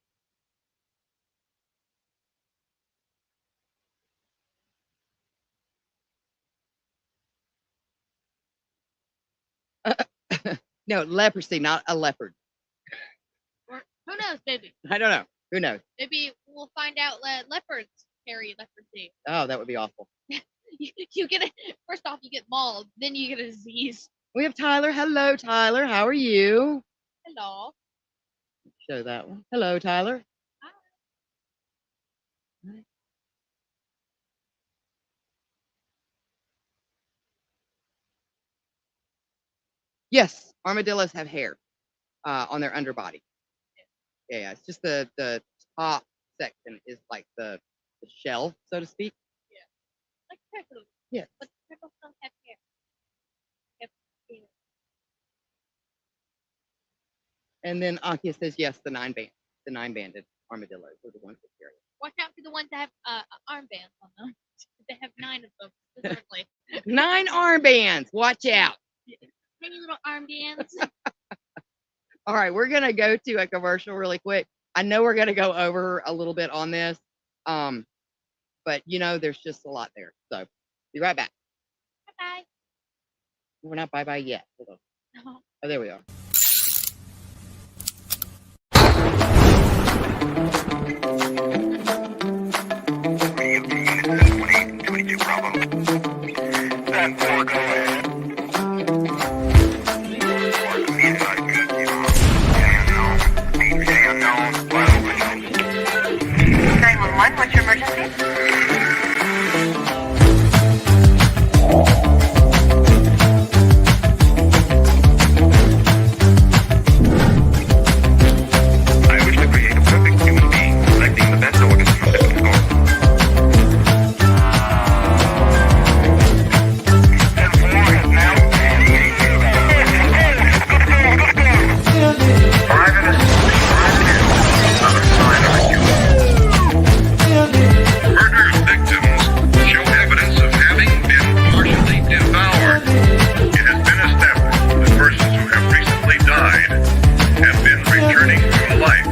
No, leprosy, not a leopard. Or, who knows, maybe. I don't know. Who knows? Maybe we'll find out that leopards carry leprosy. Oh, that would be awful. You get first off, you get mauled, then you get a disease. We have Tyler. Hello, Tyler. How are you? Hello. Show that one. Hello, Tyler. Hi. Yes, armadillos have hair on their underbody. Yeah, it's just the top section is like the shell, so to speak. Yeah. Like turtles. Yeah. But turtles don't have hair. And then Akia says yes, the 9-banded armadillos are the ones that carry it. Watch out for the ones that have armbands on them. They have 9 of them specifically. 9 armbands. Watch out. Tiny little armbands. All right, we're gonna go to a commercial really quick. I know we're gonna go over a little bit on this, but there's just a lot there. So be right back. Bye bye. We're not bye bye yet. Hold on. No. Oh, there we are. What's your emergency? I wish to create a perfect human being, selecting the best organs from the score. And 4 is now 5 and a 5 sign of a human. Murder victims show evidence of having been partially devoured. It has been established that persons who have recently died have been returning to life.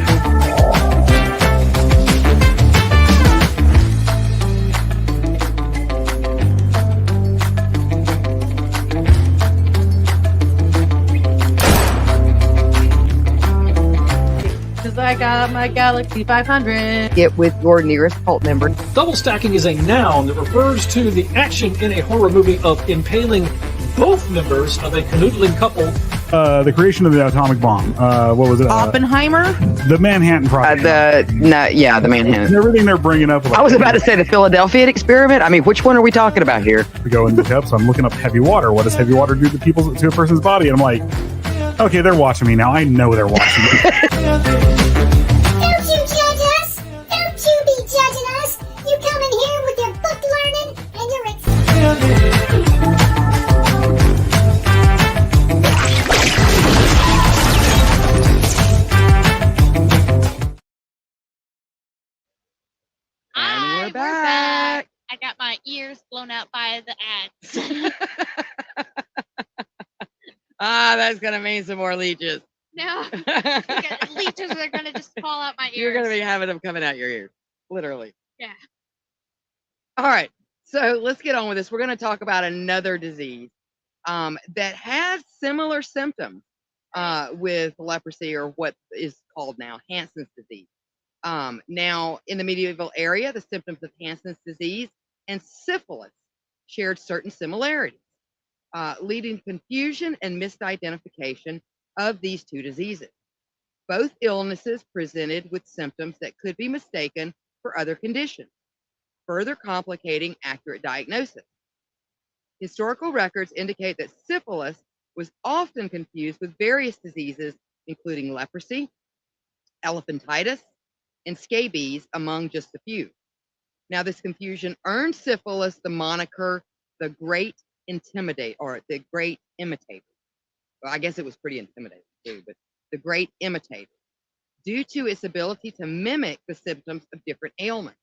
Cause I got my Galaxy 500. Get with your nearest cult member. Double stacking is a noun that refers to the action in a horror movie of impaling both members of a canoodling couple. The creation of the atomic bomb. What was it? Oppenheimer? The Manhattan Project. The Manhattan. Everything they're bringing up. I was about to say the Philadelphia experiment. I mean, which one are we talking about here? We go into depth, so I'm looking up heavy water. What does heavy water do to a person's body? And I'm like, okay, they're watching me now. I know they're watching me. Don't you judge us! Don't you be judging us! You come in here with your book learning and your And we're We're back. I got my ears blown out by the ads. That's gonna mean some more leeches. No. Leeches are gonna just fall out my ears. You're gonna be having them coming out your ears, literally. Yeah. All right. So let's get on with this. We're going to talk about another disease that has similar symptoms with leprosy, or what is called now Hansen's disease. Now, in the medieval area, the symptoms of Hansen's disease and syphilis shared certain similarities, leading to confusion and misidentification of these two diseases. Both illnesses presented with symptoms that could be mistaken for other conditions, further complicating accurate diagnosis. Historical records indicate that syphilis was often confused with various diseases, including leprosy, elephantitis, and scabies, among just a few. Now, this confusion earned syphilis the moniker the Great Intimidate, or the Great Imitator. Well, I guess it was pretty intimidating too, but the Great Imitator, due to its ability to mimic the symptoms of different ailments.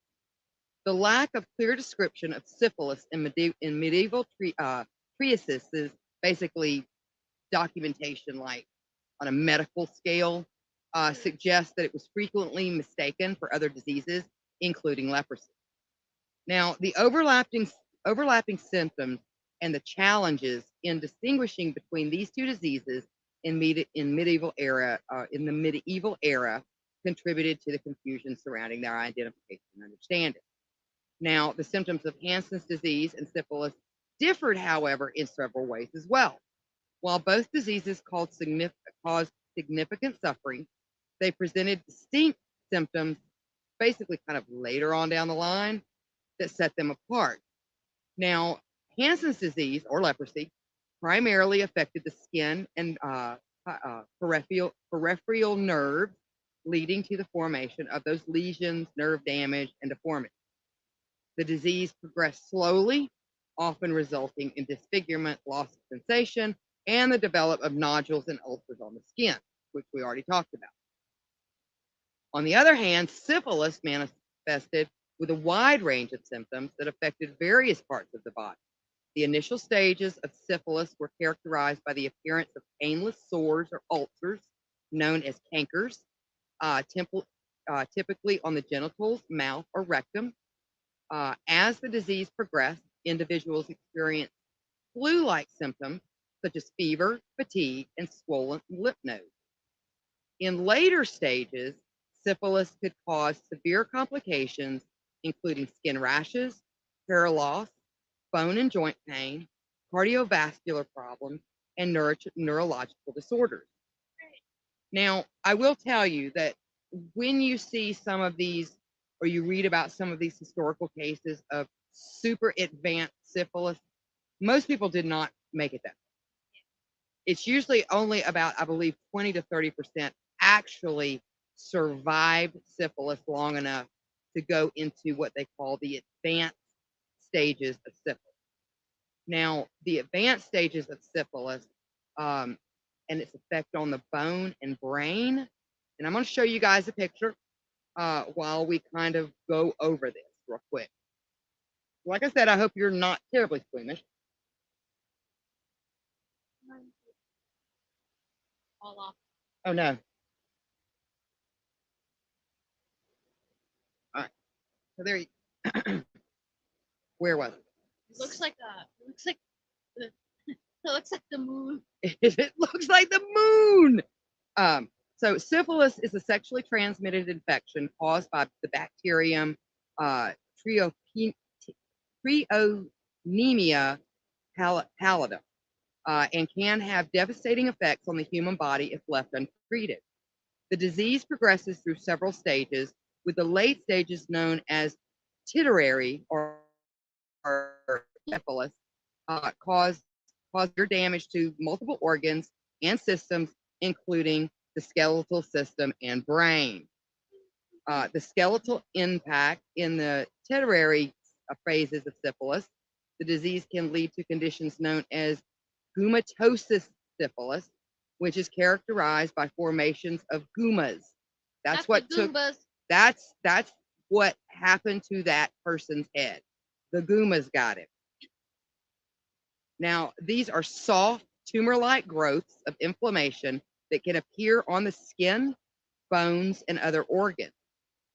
The lack of clear description of syphilis in medieval treatises, basically documentation like on a medical scale, suggests that it was frequently mistaken for other diseases, including leprosy. Now, the overlapping symptoms and the challenges in distinguishing between these two diseases in the medieval era contributed to the confusion surrounding their identification and understanding. Now, the symptoms of Hansen's disease and syphilis differed, however, in several ways as well. While both diseases caused significant suffering, they presented distinct symptoms, basically kind of later on down the line, that set them apart. Now, Hansen's disease, or leprosy, primarily affected the skin and peripheral nerves, leading to the formation of those lesions, nerve damage, and deformity. The disease progressed slowly, often resulting in disfigurement, loss of sensation, and the development of nodules and ulcers on the skin, which we already talked about. On the other hand, syphilis manifested with a wide range of symptoms that affected various parts of the body. The initial stages of syphilis were characterized by the appearance of painless sores or ulcers, known as cankers, typically on the genitals, mouth, or rectum. As the disease progressed, individuals experienced flu-like symptoms such as fever, fatigue, and swollen lymph nodes. In later stages, syphilis could cause severe complications, including skin rashes, hair loss, bone and joint pain, cardiovascular problems, and neurological disorders. Now, I will tell you that when you see some of these, or you read about some of these historical cases of super advanced syphilis, most people did not make it that far. It's usually only about, I believe, 20 to 30% actually survived syphilis long enough to go into what they call the advanced stages of syphilis. Now, the advanced stages of syphilis and its effect on the bone and brain, and I'm going to show you guys a picture while we kind of go over this real quick. Like I said, I hope you're not terribly squeamish. All off. Oh, no. All right. So there you Where was it? It looks like the it looks like the moon. It looks like the moon. So syphilis is a sexually transmitted infection caused by the bacterium Treonemia pallidum, and can have devastating effects on the human body if left untreated. The disease progresses through several stages, with the late stages known as titillary or syphilis, cause severe damage to multiple organs and systems, including the skeletal system and brain. The skeletal impact in the titillary phases of syphilis, the disease can lead to conditions known as gumatosis syphilis, which is characterized by formations of gumas. That's what happened to that person's head. The gumas got it. Now, these are soft tumor-like growths of inflammation that can appear on the skin, bones, and other organs.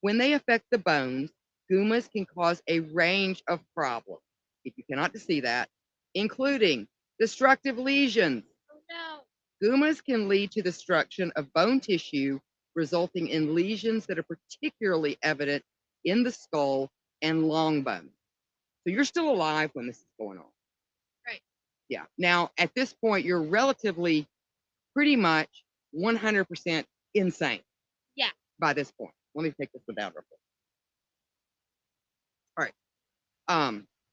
When they affect the bones, gumas can cause a range of problems, if you cannot see that, including destructive lesions. Oh no. Gumas can lead to destruction of bone tissue, resulting in lesions that are particularly evident in the skull and long bone. So you're still alive when this is going on. Right. Yeah. Now, at this point, you're relatively pretty much 100% insane. Yeah. By this point. Let me take this one down real quick. All right.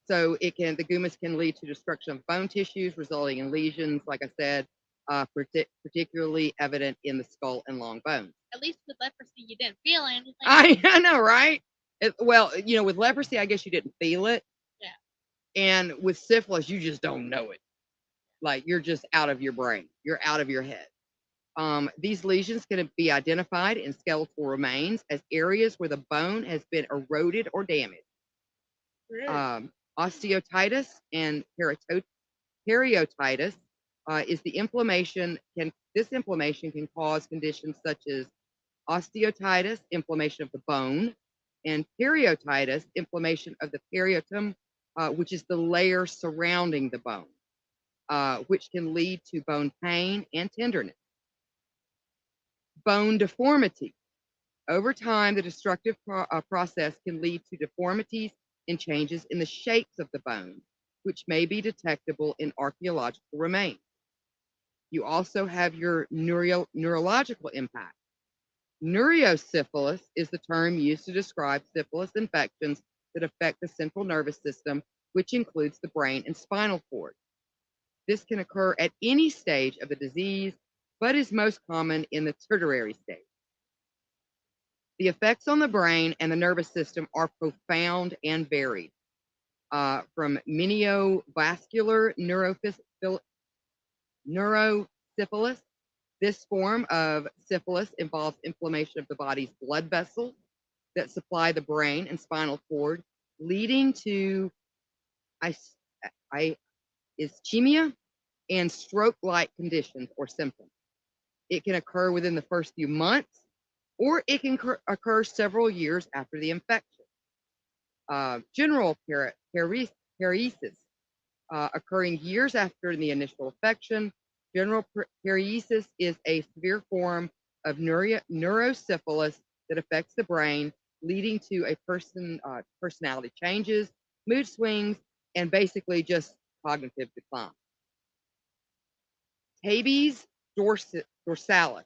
So the gumas can lead to destruction of bone tissues, resulting in lesions, like I said, particularly evident in the skull and long bones. At least with leprosy, you didn't feel anything. I know, right? Well, with leprosy, I guess you didn't feel it. Yeah. And with syphilis, you just don't know it. Like you're just out of your brain. You're out of your head. These lesions can be identified in skeletal remains as areas where the bone has been eroded or damaged. Osteotitis and periotitis is the inflammation. This inflammation can cause conditions such as osteotitis, inflammation of the bone, and periotitis, inflammation of the periotum, which is the layer surrounding the bone, which can lead to bone pain and tenderness. Bone deformity. Over time, the destructive process can lead to deformities and changes in the shapes of the bone, which may be detectable in archaeological remains. You also have your neurological impact. Neurosyphilis is the term used to describe syphilis infections that affect the central nervous system, which includes the brain and spinal cord. This can occur at any stage of the disease, but is most common in the tertiary stage. The effects on the brain and the nervous system are profound and varied. From meniovascular neurosyphilis, this form of syphilis involves inflammation of the body's blood vessels that supply the brain and spinal cord, leading to ischemia and stroke-like conditions or symptoms. It can occur within the first few months, or it can occur several years after the infection. General paresis, occurring years after the initial infection. General paresis is a severe form of neurosyphilis that affects the brain, leading to a personality changes, mood swings, and basically just cognitive decline. Tabes dorsalis.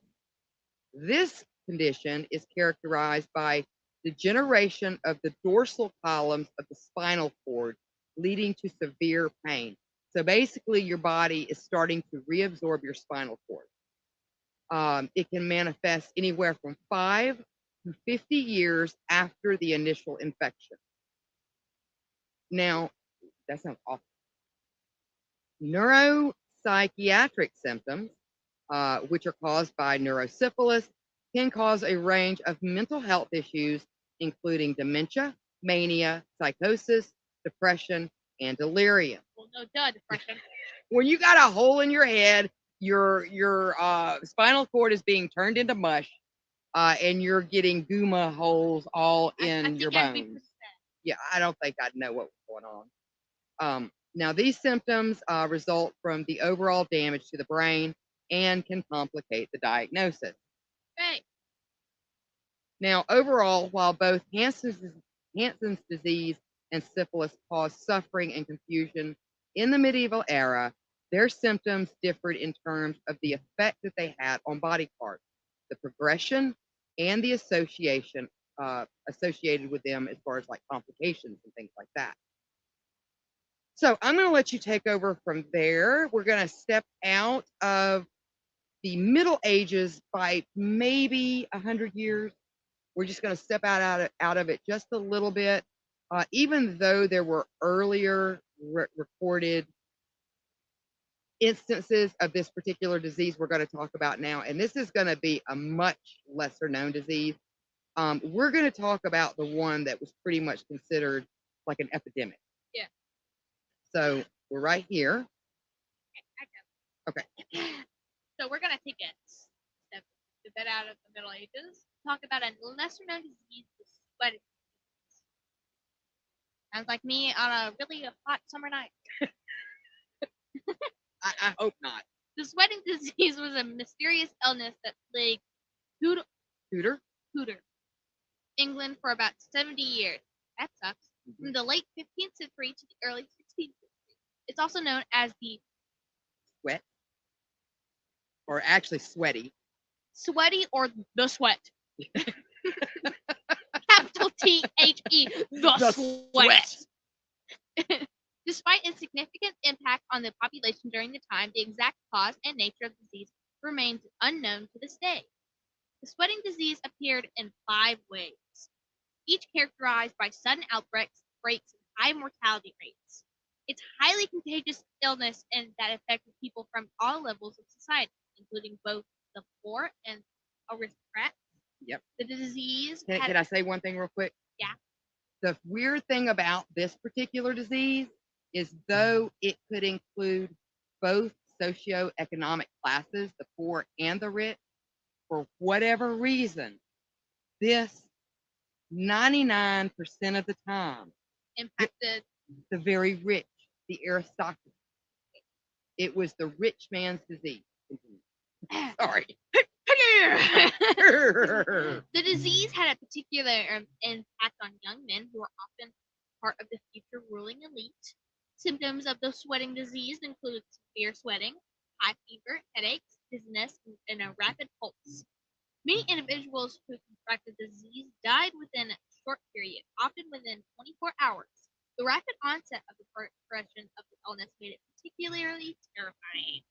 This condition is characterized by degeneration of the dorsal columns of the spinal cord, leading to severe pain. So basically, your body is starting to reabsorb your spinal cord. It can manifest anywhere from 5 to 50 years after the initial infection. Now, that sounds awful. Neuropsychiatric symptoms, which are caused by neurosyphilis, can cause a range of mental health issues, including dementia, mania, psychosis, depression, and delirium. Well, no, duh, depression. When you got a hole in your head, your spinal cord is being turned into mush, and you're getting guma holes all in your bones. Yeah, I don't think I'd know what was going on. Now, these symptoms result from the overall damage to the brain and can complicate the diagnosis. Right. Now, overall, while both Hansen's disease and syphilis caused suffering and confusion in the medieval era, their symptoms differed in terms of the effect that they had on body parts, the progression, and the associated with them as far as like complications and things like that. So I'm going to let you take over from there. We're going to step out of the Middle Ages by maybe 100 years. We're just going to step out of it just a little bit. Even though there were earlier recorded instances of this particular disease we're going to talk about now, and this is going to be a much lesser known disease. We're going to talk about the one that was pretty much considered like an epidemic. Yeah. So we're right here. Okay. So we're gonna take a step a bit out of the Middle Ages, talk about a lesser known disease, the sweating. Sounds like me on a really hot summer night. I hope not. The sweating disease was a mysterious illness that plagued Tudor, Tutor? Tudor England for about 70 years. That sucks. From the late 15th century to the early 16th century. It's also known as the Sweat? Or actually sweaty. sweaty or the sweat. Capital T-H-E, the sweat. Despite its significant impact on the population during the time, the exact cause and nature of the disease remains unknown to this day. The sweating disease appeared in 5 ways, each characterized by sudden outbreaks, and high mortality rates. It's highly contagious illness and that affected people from all levels of society, including both the poor and aristocrats. Yep. The disease Can I say one thing real quick? Yeah. The weird thing about this particular disease is though it could include both socioeconomic classes, the poor and the rich, for whatever reason, this 99% of the time impacted the very rich, the aristocracy. It was the rich man's disease. Sorry. The disease had a particular impact on young men who were often part of the future ruling elite. Symptoms of the sweating disease include severe sweating, high fever, headaches, dizziness, and a rapid pulse. Many individuals who contracted the disease died within a short period, often within 24 hours. The rapid onset of the progression of the illness made it particularly terrifying.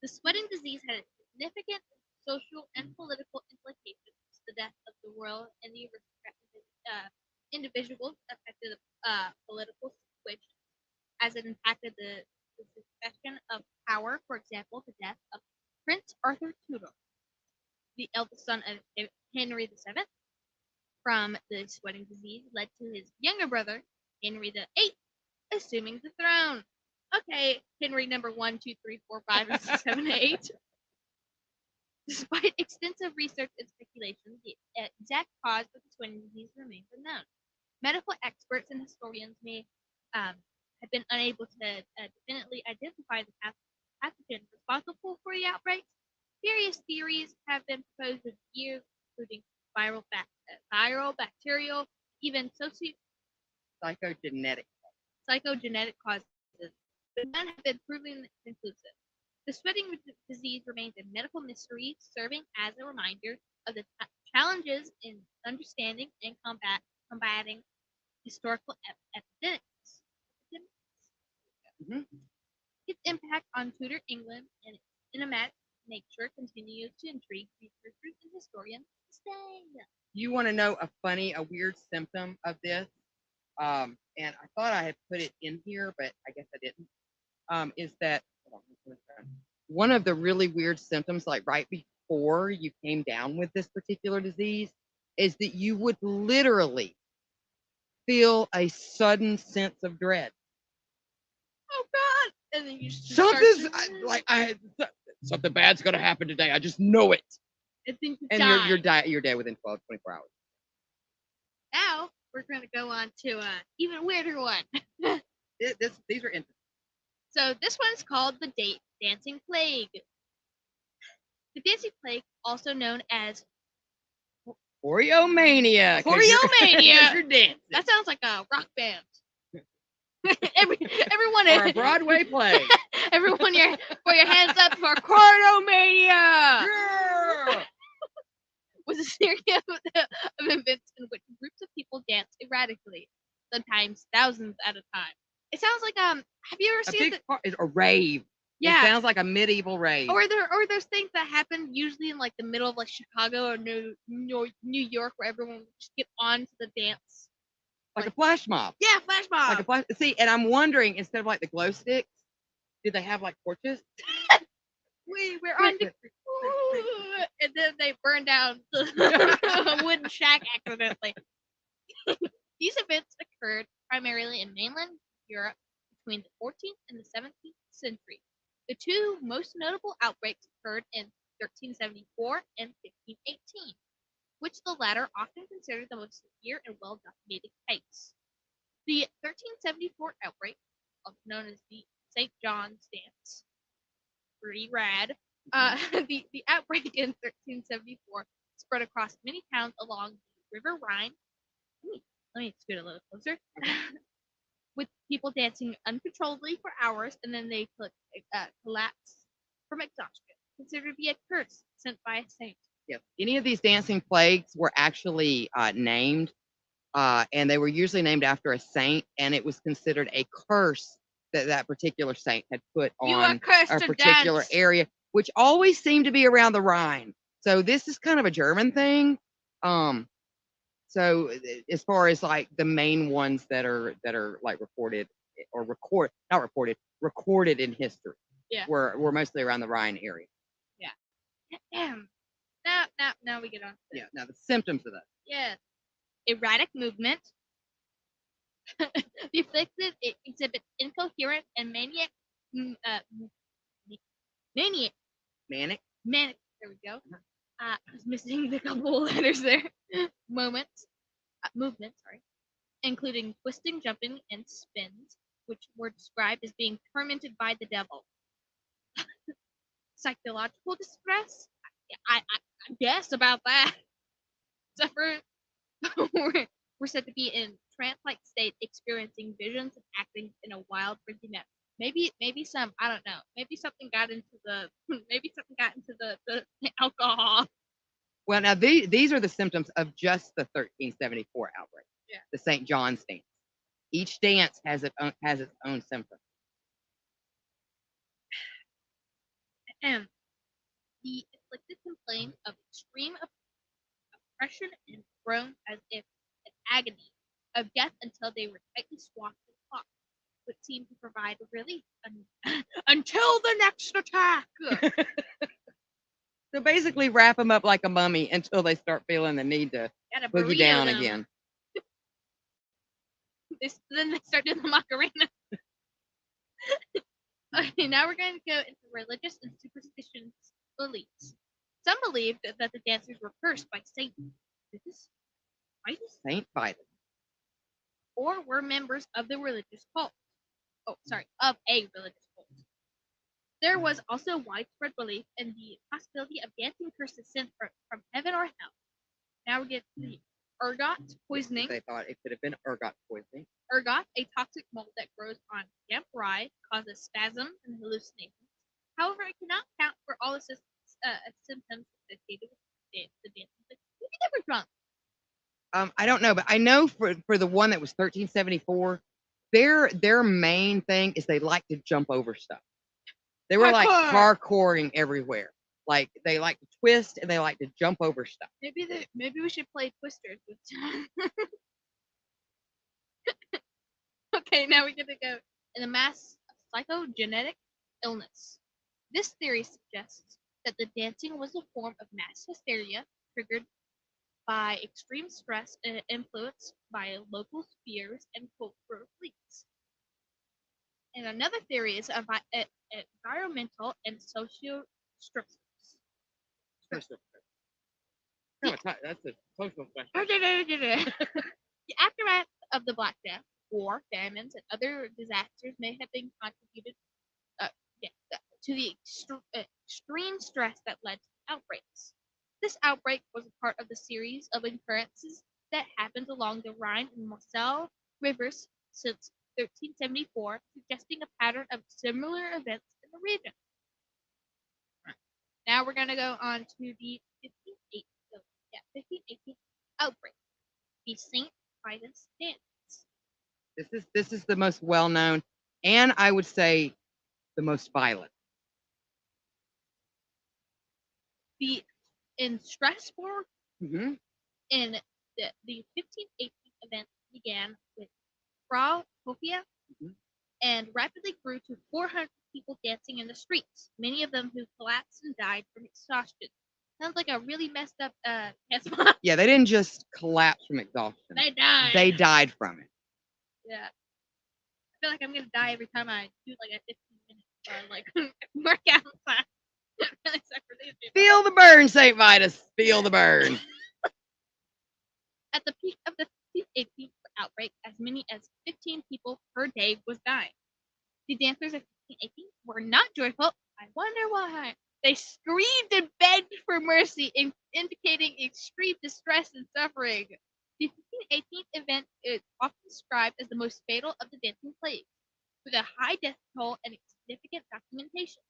The sweating disease had significant social and political implications. The death of the royal and the individuals affected the political situation as it impacted the succession of power. For example, the death of Prince Arthur Tudor, the eldest son of Henry VII, from the sweating disease led to his younger brother, Henry VIII, assuming the throne. Okay, Henry number 1, 2, 3, 4, 5, and 6, 7, 8. Despite extensive research and speculation, the exact cause of the sweating disease remains unknown. Medical experts and historians may have been unable to definitively identify the pathogen responsible for the outbreaks. Various theories have been proposed over the years, including viral, bacterial, even Psychogenetic. psychogenetic causes, but none have been proven conclusive. The sweating disease remains a medical mystery, serving as a reminder of the challenges in understanding and combating historical epidemics. Mhm. Its impact on Tudor England and its enigmatic nature continues to intrigue researchers and historians to this day. You want to know a weird symptom of this? And I thought I had put it in here, but I guess I didn't. Is that one of the really weird symptoms, like right before you came down with this particular disease, is that you would literally feel a sudden sense of dread. Oh God! And then you just Something bad's gonna happen today. I just know it. I think you And die. you're dead within 24 hours. Now we're going to go on to an even weirder one. These are interesting. So this one is called the dancing plague. The dancing plague, also known as Choreomania. Choreomania. You're dancing. That sounds like a rock band. Everyone, Or a Broadway play. everyone, put your hands up for Choreomania. Yeah. Was a series of events in which groups of people dance erratically, sometimes thousands at a time. It sounds like have you ever seen A rave. Yeah. It sounds like a medieval rave. or there's things that happen usually in like the middle of like Chicago or New York where everyone would just get on to the dance. Like a flash mob. Yeah, flash mob. Like a flash. See, and I'm wondering, instead of like the glow sticks, did they have like torches? We're on the and then they burn down the wooden shack accidentally. These events occurred primarily in mainland Europe between the 14th and the 17th century. The two most notable outbreaks occurred in 1374 and 1518, which the latter often considered the most severe and well-documented case. The 1374 outbreak, also known as the St. John's Dance, pretty rad. The outbreak in 1374 spread across many towns along the River Rhine. Let me scoot a little closer. With people dancing uncontrollably for hours, and then they collapse from exhaustion, considered to be a curse sent by a saint. Yep. Any of these dancing plagues were actually named, and they were usually named after a saint, and it was considered a curse that that particular saint had put You are on cursed a to particular dance. area, which always seemed to be around the Rhine. So this is kind of a German thing. So as far as like the main ones that are like reported or recorded in history, Yeah. were mostly around the Rhine area. Damn. Now we get on. Yeah. Now the symptoms of that. Yeah. Erratic movement. The afflicted exhibit incoherent and maniac. Maniac. Manic. Manic. There we go. I was missing the couple letters there. Movement, sorry, including twisting, jumping, and spins, which were described as being tormented by the devil. Psychological distress. I guess about that. Suffer. We're said to be in trance-like state, experiencing visions and acting in a wild, freaky manner. Maybe some, I don't know. Maybe something got into the alcohol. Well, now these are the symptoms of just the 1374 outbreak. Yeah. The St. John's dance. Each dance has its own symptom. And the afflicted complained of extreme oppression and groaned as if in agony of death until they were tightly swathed in cloth, which seemed to provide relief until the next attack. So basically, wrap them up like a mummy until they start feeling the need to Gotta boogie burrito down them. again. Then they start doing the Macarena. Okay, now we're going to go into religious and superstitious beliefs. Some believed that the dancers were cursed by Satan, Saint Vitus. or were members of the religious cult. Of a religious cult. There was also widespread belief in the possibility of dancing curses sent from heaven or hell. Now we get to the ergot poisoning. They thought it could have been ergot poisoning. Ergot, a toxic mold that grows on damp rye, causes spasms and hallucinations. However, it cannot count for all the symptoms associated with the dancing. Maybe they were drunk. I don't know, but I know for the one that was 1374, their main thing is they like to jump over stuff. They were like parkouring everywhere. Like they like to twist and they like to jump over stuff. Maybe we should play Twisters with Okay, now we're gonna go in the mass psychogenetic illness. This theory suggests that the dancing was a form of mass hysteria triggered by extreme stress and influenced by local fears and cultural beliefs. And another theory is environmental and social stresses. That's a social question. The aftermath of the Black Death, war, famines, and other disasters may have been contributed to the extreme stress that led to outbreaks. This outbreak was a part of the series of occurrences that happened along the Rhine and Moselle rivers since 1374, suggesting a pattern of similar events in the region. Now we're going to go on to the 1518 outbreak, the St. Vitus dance. This is the most well known, and I would say the most violent. In Strasbourg, Mm-hmm. in the 1518 event began with Frau Sophia and rapidly grew to 400 people dancing in the streets, many of them who collapsed and died from exhaustion. Sounds like a really messed up dance. Yeah, they didn't just collapse from exhaustion. They died. They died from it. Yeah. I feel like I'm gonna die every time I do like a 15-minute workout. Really suck for these people. Feel the burn, St. Vitus. Feel the burn. At the peak of the 1518 outbreak, as many as 15 people per day was dying. The dancers of 1518 were not joyful. I wonder why. They screamed and begged for mercy, indicating extreme distress and suffering. The 1518 event is often described as the most fatal of the dancing plagues, with a high death toll and significant documentation.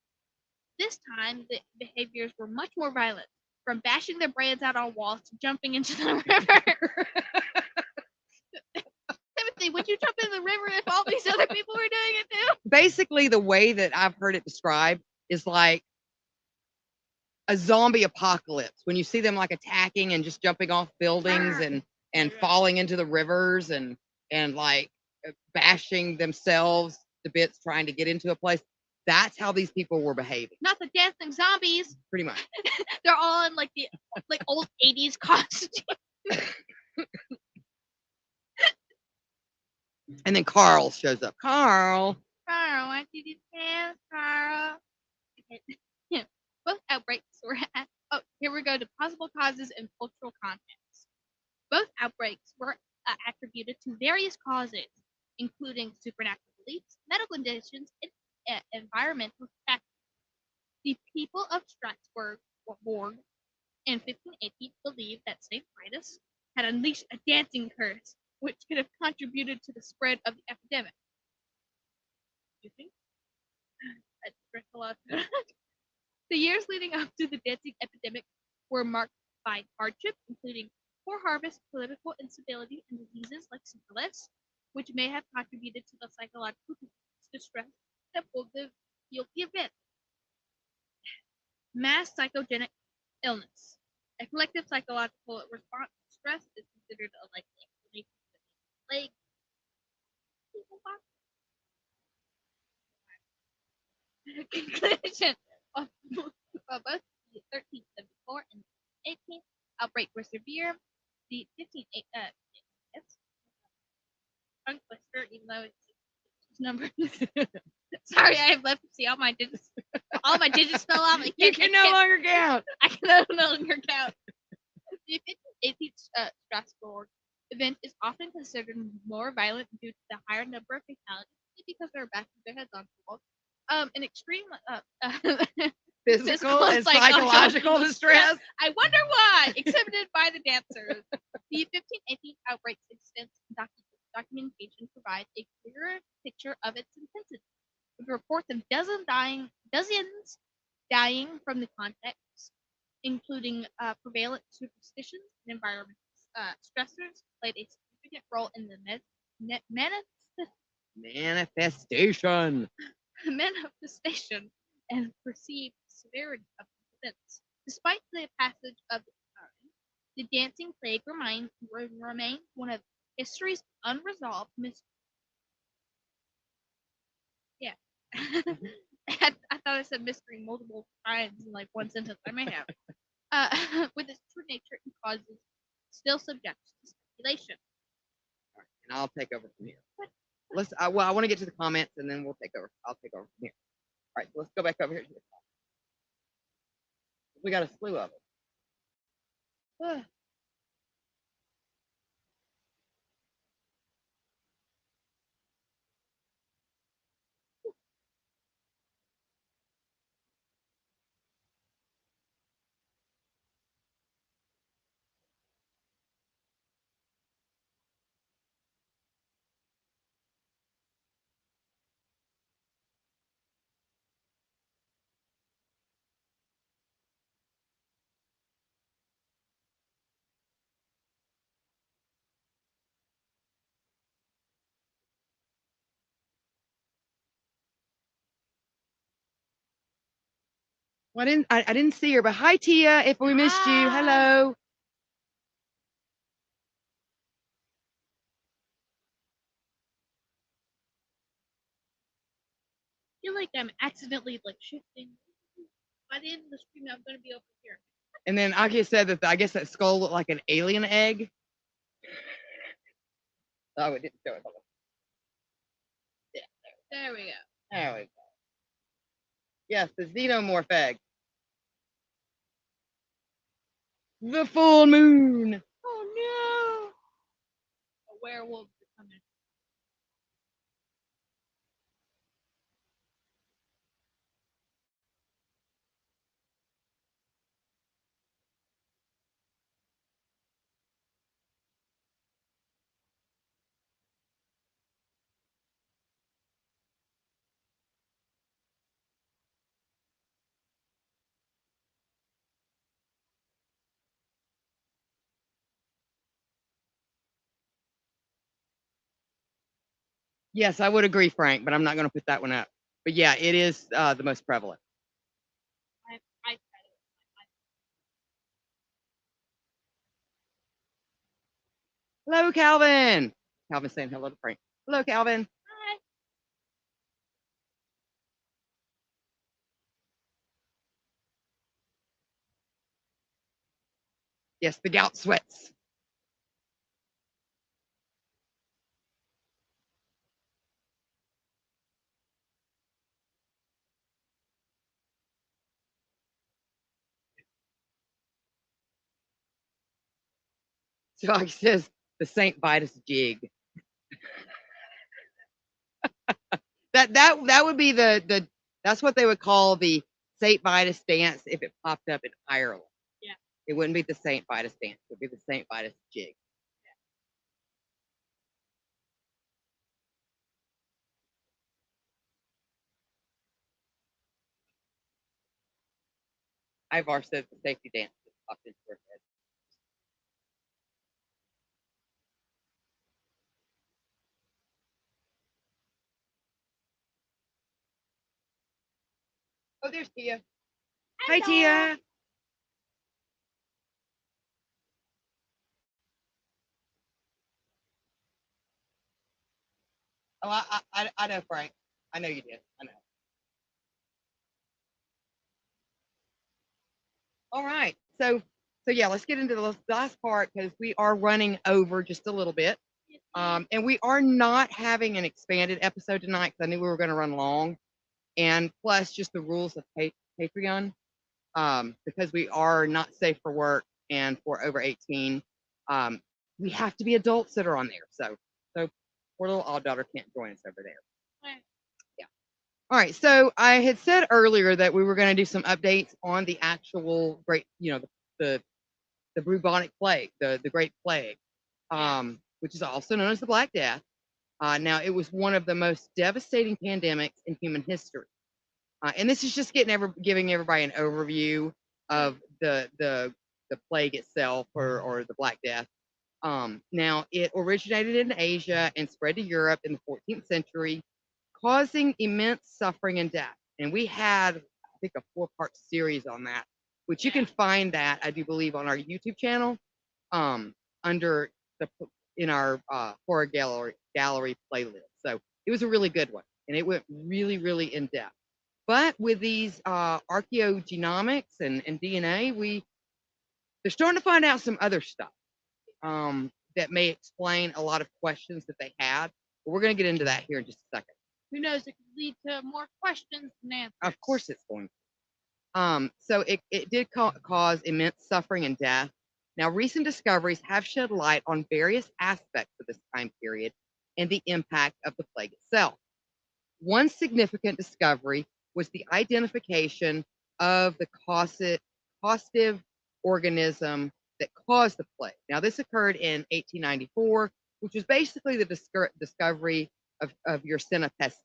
This time, the behaviors were much more violent, from bashing their brains out on walls to jumping into the river. Timothy, would you jump in the river if all these other people were doing it too? Basically, the way that I've heard it described is like a zombie apocalypse when you see them like attacking and just jumping off buildings and falling into the rivers and like bashing themselves to bits trying to get into a place. That's how these people were behaving, Not the dancing zombies. pretty much. They're all in like the old 80s costume. And then Carl shows up. Carl. Carl, why did you dance, Carl? Okay. Yeah. Both outbreaks were oh, here we go to possible causes and cultural context. Both outbreaks were attributed to various causes, including supernatural beliefs, medical conditions, and environmental factors. The people of Strasbourg in 1518 believed that St. Vitus had unleashed a dancing curse, which could have contributed to the spread of the epidemic. You think? I drank a lot. The years leading up to the dancing epidemic were marked by hardship, including poor harvest, political instability, and diseases like syphilis, which may have contributed to the psychological distress that fueled the event. Mass psychogenic illness. A collective psychological response to stress is considered a likely explanation for the plague. Conclusion of both the 1374 and 18th outbreak were severe. The 15 tongue twister, even though it's numbered. Sorry, I have left to see all my digits. All my digits fell off. You can no longer count. I can no longer count. The 1518 Strasbourg event is often considered more violent due to the higher number of fatalities, because they're bashing their heads on people. An extreme Physical and psychological distress. I wonder why, exhibited by the dancers. The 1518 outbreak's extensive documentation provides a clearer picture of its intensity, with reports of dozens dying from the context, including prevalent superstitions and environmental stressors played a significant role in the manifestation and perceived severity of the events. Despite the passage of time, the dancing plague remains one of history's unresolved mysteries. Yeah. I thought I said mystery multiple times in like one sentence. I may have. With its true nature and causes still subject to speculation. All right, and I'll take over from here. Let's. I want to get to the comments, and then we'll take over. I'll take over from here. All right, so let's go back over here to the comments. We got a slew of them. Well, I didn't see her, but hi Tia. If we missed you, hello. I feel like I'm accidentally like shifting. By the end of the stream, I'm going to be over here. And then Aki said that I guess that skull looked like an alien egg. Oh, it didn't show it. Yeah, there we go. There we go. Yes, the xenomorph egg. The full moon. Oh no! A werewolf is coming. Yes, I would agree, Frank, but I'm not going to put that one up. But yeah, it is the most prevalent. I Hello, Calvin. Calvin's saying hello to Frank. Hello, Calvin. Hi. Yes, the gout sweats. So he says the Saint Vitus jig. That would be the that's what they would call the Saint Vitus dance if it popped up in Ireland. Yeah. It wouldn't be the Saint Vitus dance. It would be the Saint Vitus jig. Ivar says the safety dance just popped into her head. Oh, there's Tia. Hi, Tia. Oh, I know, Frank. I know you did. I know. All right. So yeah, let's get into the last part because we are running over just a little bit. And we are not having an expanded episode tonight because I knew we were going to run long. And plus, just the rules of Patreon, because we are not safe for work and for over 18, we have to be adults that are on there. So poor little odd daughter can't join us over there. Yeah. All right. So I had said earlier that we were going to do some updates on the actual great, the bubonic plague, the Great Plague, which is also known as the Black Death. Now, it was one of the most devastating pandemics in human history. And this is just giving everybody an overview of the plague itself or the Black Death. Now, it originated in Asia and spread to Europe in the 14th century, causing immense suffering and death. And we had, I think, a 4-part series on that, which you can find that, I do believe, on our YouTube channel, under in our horror gallery playlist. So it was a really good one, and it went really, really in depth. But with these archaeogenomics and DNA, they're starting to find out some other stuff that may explain a lot of questions that they had. But we're going to get into that here in just a second. Who knows? It could lead to more questions than answers. Of course, it's going to. So it did cause immense suffering and death. Now, recent discoveries have shed light on various aspects of this time period and the impact of the plague itself. One significant discovery was the identification of the causative organism that caused the plague. Now, this occurred in 1894, which was basically the discovery of Yersinia pestis,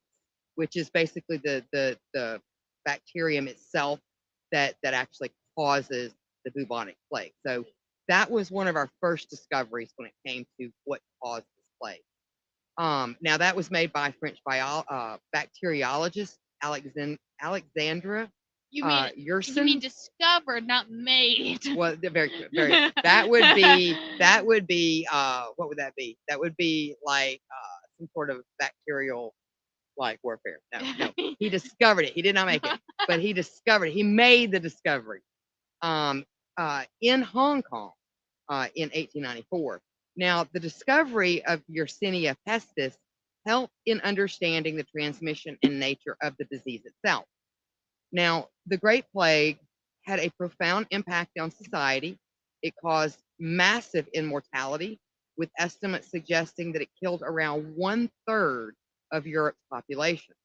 which is basically the bacterium itself that actually causes the bubonic plague. So that was one of our first discoveries when it came to what caused this plague. Now that was made by French bacteriologist Alexandra You mean Yersin. you mean discovered, not made. Well, very, very. That would be what would that be? That would be like some sort of bacterial like warfare. No. He discovered it. He did not make it, but he discovered it. He made the discovery in Hong Kong in 1894. Now, the discovery of Yersinia pestis helped in understanding the transmission and nature of the disease itself. Now, the Great Plague had a profound impact on society. It caused massive immortality, with estimates suggesting that it killed around 1/3 of Europe's population.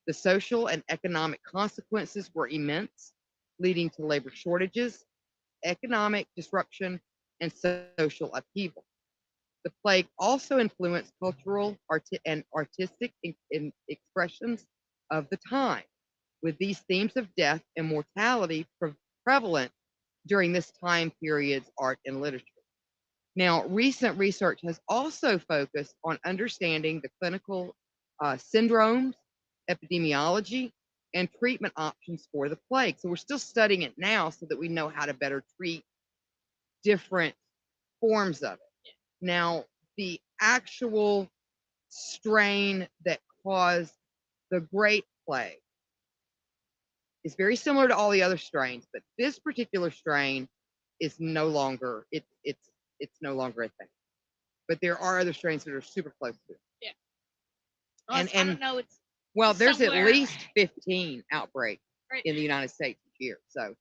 The social and economic consequences were immense, leading to labor shortages, economic disruption, and social upheaval. The plague also influenced cultural and artistic expressions of the time, with these themes of death and mortality prevalent during this time period's art and literature. Now, recent research has also focused on understanding the clinical syndromes, epidemiology, and treatment options for the plague. So we're still studying it now so that we know how to better treat different forms of it. Now, the actual strain that caused the Great Plague is very similar to all the other strains, but this particular strain is no longer it's no longer a thing. But there are other strains that are super close to it. Yeah. And I don't know. It's well, there's somewhere. at least 15 outbreaks Right. in the United States each year, so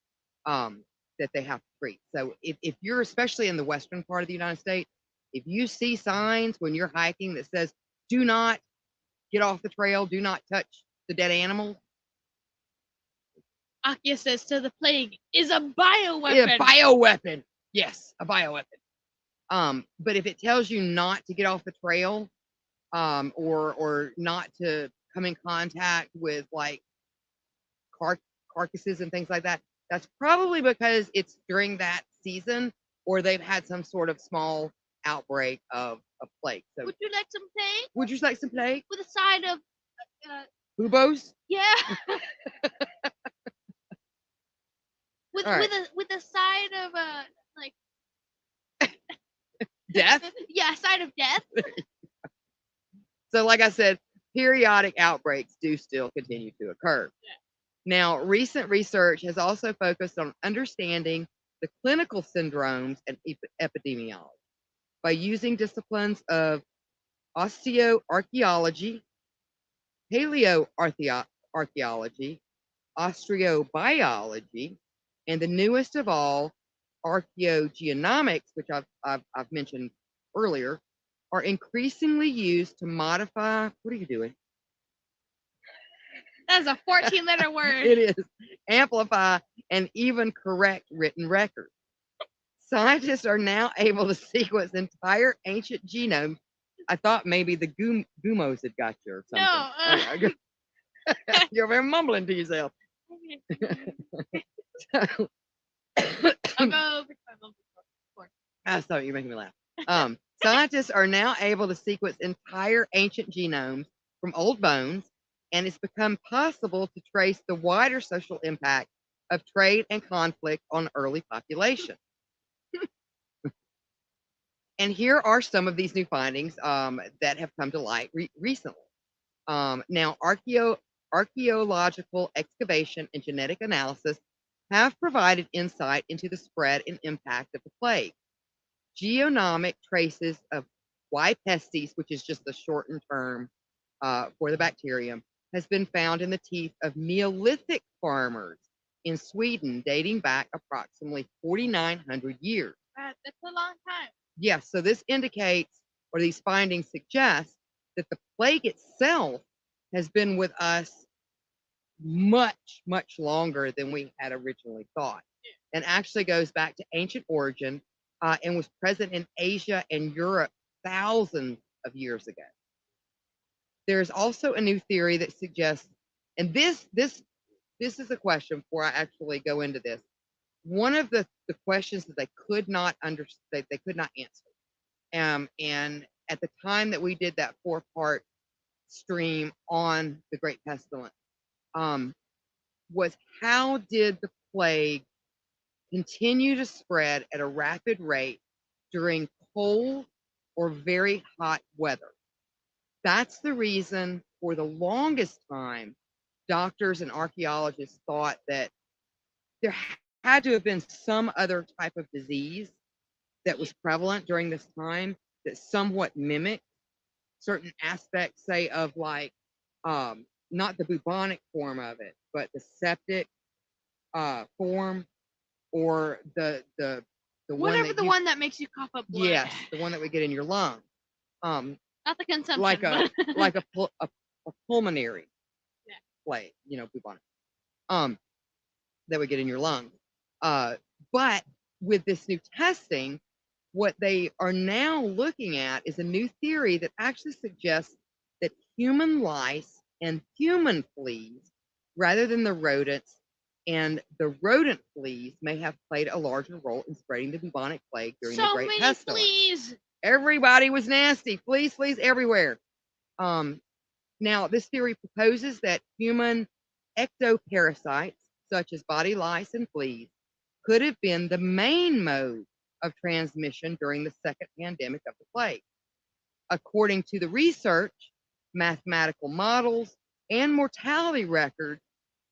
that they have to treat. So if you're especially in the western part of the United States, if you see signs when you're hiking that says "Do not get off the trail," "Do not touch the dead animals," Akia says to the plague is a bioweapon. a bioweapon. Yes, a bioweapon. But if it tells you not to get off the trail, or not to come in contact with like carcasses and things like that, that's probably because it's during that season or they've had some sort of small outbreak of plague. So Would you like some plague? would you like some plague? With a side of Buboes? yeah. with All right. with a side of like Death? yeah, a side of death. So like I said, periodic outbreaks do still continue to occur. Yeah. Now, recent research has also focused on understanding the clinical syndromes and epidemiology by using disciplines of osteoarchaeology, paleoarchaeology, astrobiology, and the newest of all, archaeogenomics, which I've mentioned earlier, are increasingly used to modify. What are you doing? That's a 14-letter word. It is amplify and even correct written records. Scientists are now able to sequence entire ancient genomes. I thought maybe the gumos had got you or something. No. You're very mumbling to yourself. I'll go over to my mom before. I thought you were making me laugh. Scientists are now able to sequence entire ancient genomes from old bones, and it's become possible to trace the wider social impact of trade and conflict on early population. And here are some of these new findings that have come to light recently. Now, archaeological excavation and genetic analysis have provided insight into the spread and impact of the plague. Genomic traces of Y. pestis, which is just the shortened term for the bacterium, has been found in the teeth of Neolithic farmers in Sweden dating back approximately 4,900 years. That's a long time. Yes, so this indicates, or these findings suggest, that the plague itself has been with us much, much longer than we had originally thought, and actually goes back to ancient origin and was present in Asia and Europe thousands of years ago. There's also a new theory that suggests, and this is a question before I actually go into this. One of the questions that they could not understand, they could not answer. And at the time that we did that 4-part stream on the Great Pestilence, was how did the plague continue to spread at a rapid rate during cold or very hot weather? That's the reason for the longest time, doctors and archaeologists thought that there had to have been some other type of disease that was prevalent during this time that somewhat mimicked certain aspects, say, of like, not the bubonic form of it, but the septic form, or the Whatever the one that makes you cough up blood. yes, the one that we get in your lung. Not the consumption. Like a but like a pulmonary Yeah. plague, bubonic, that we get in your lungs. But with this new testing, what they are now looking at is a new theory that actually suggests that human lice and human fleas, rather than the rodents, and the rodent fleas may have played a larger role in spreading the bubonic plague during the so Great many Pestilence. fleas. Everybody was nasty. Fleas everywhere. Now, this theory proposes that human ectoparasites, such as body lice and fleas, could have been the main mode of transmission during the second pandemic of the plague. According to the research, mathematical models, and mortality records,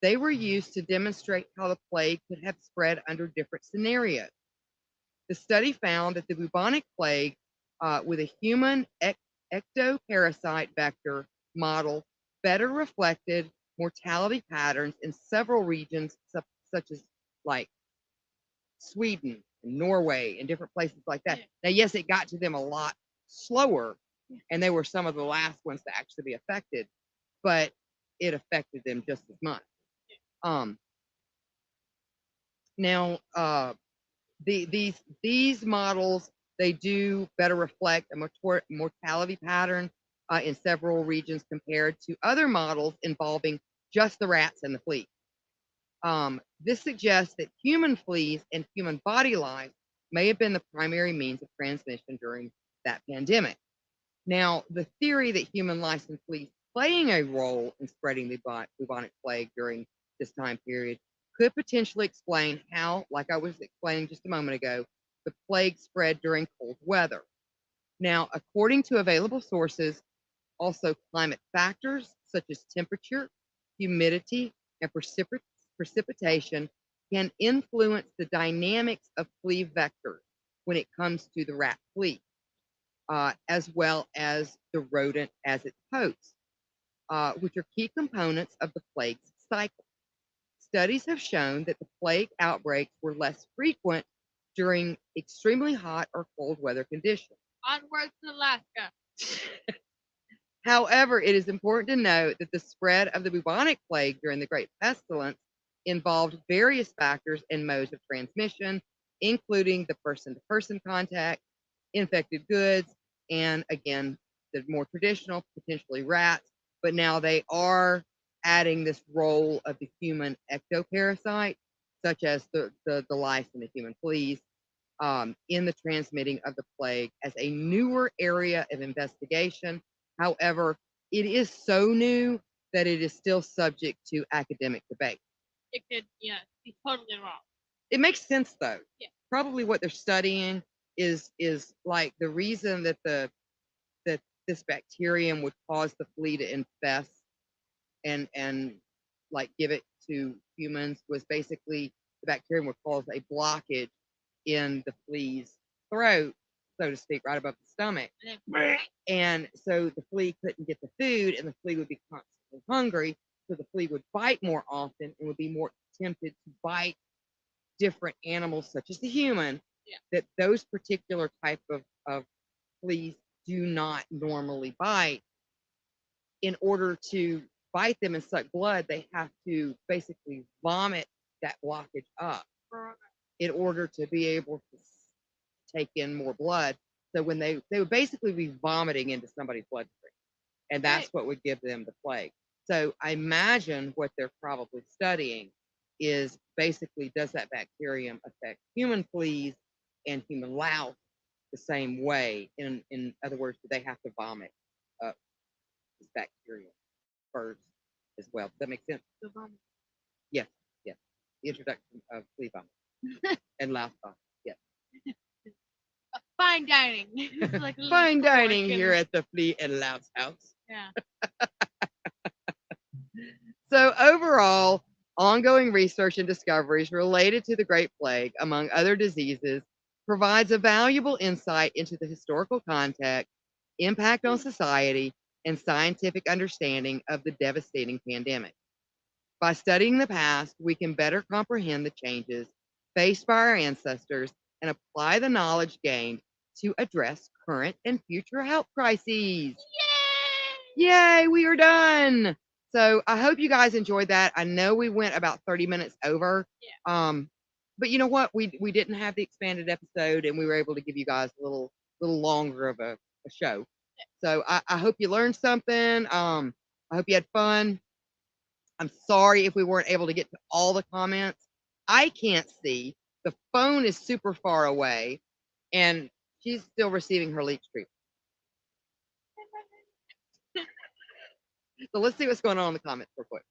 they were used to demonstrate how the plague could have spread under different scenarios. The study found that the bubonic plague with a human ectoparasite vector model better reflected mortality patterns in several regions, such as like Sweden and Norway and different places like that. Now, yes, it got to them a lot slower, and they were some of the last ones to actually be affected, but it affected them just as much. Now, these models, they do better reflect a mortality pattern in several regions compared to other models involving just the rats and the fleas. This suggests that human fleas and human body lice may have been the primary means of transmission during that pandemic. Now, the theory that human lice and fleas playing a role in spreading the bubonic plague during this time period could potentially explain how, like I was explaining just a moment ago, the plague spread during cold weather. Now, according to available sources, also climate factors such as temperature, humidity, and precipitation can influence the dynamics of flea vectors when it comes to the rat flea, as well as the rodent as its host, which are key components of the plague's cycle. Studies have shown that the plague outbreaks were less frequent during extremely hot or cold weather conditions. Onward to Alaska. However, it is important to note that the spread of the bubonic plague during the Great Pestilence involved various factors and modes of transmission, including the person-to-person contact, infected goods, and again, the more traditional, potentially rats, but now they are adding this role of the human ectoparasite, such as the lice and the human fleas, in the transmitting of the plague as a newer area of investigation. However, it is so new that it is still subject to academic debate. It could, be totally wrong. It makes sense though. Yeah. Probably what they're studying is like the reason that that this bacterium would cause the flea to infest and like give it to humans was basically the bacterium would cause a blockage in the flea's throat, so to speak, right above the stomach. And so the flea couldn't get the food, and the flea would be constantly hungry. So the flea would bite more often and would be more tempted to bite different animals, such as the human, that those particular type of fleas do not normally bite. In order to bite them and suck blood, they have to basically vomit that blockage up in order to be able to take in more blood. So when they would basically be vomiting into somebody's bloodstream, and that's what would give them the plague. So I imagine what they're probably studying is basically, does that bacterium affect human fleas and human louse the same way? In other words, do they have to vomit up this bacterium first as well? Does that make sense? The vomit. Yes, yes. The introduction of flea vomit and louse vomit. Yes. Fine dining. Like a little Fine dining fork here and- at the Flea and Louse House. Yeah. So overall, ongoing research and discoveries related to the Great Plague, among other diseases, provides a valuable insight into the historical context, impact on society, and scientific understanding of the devastating pandemic. By studying the past, we can better comprehend the changes faced by our ancestors and apply the knowledge gained to address current and future health crises. Yay, we are done. So I hope you guys enjoyed that. I know we went about 30 minutes over. But you know what? We didn't have the expanded episode, and we were able to give you guys a little longer of a show. So I hope you learned something. I hope you had fun. I'm sorry if we weren't able to get to all the comments. I can't see. The phone is super far away, and she's still receiving her leech treatment. So let's see what's going on in the comments real quick.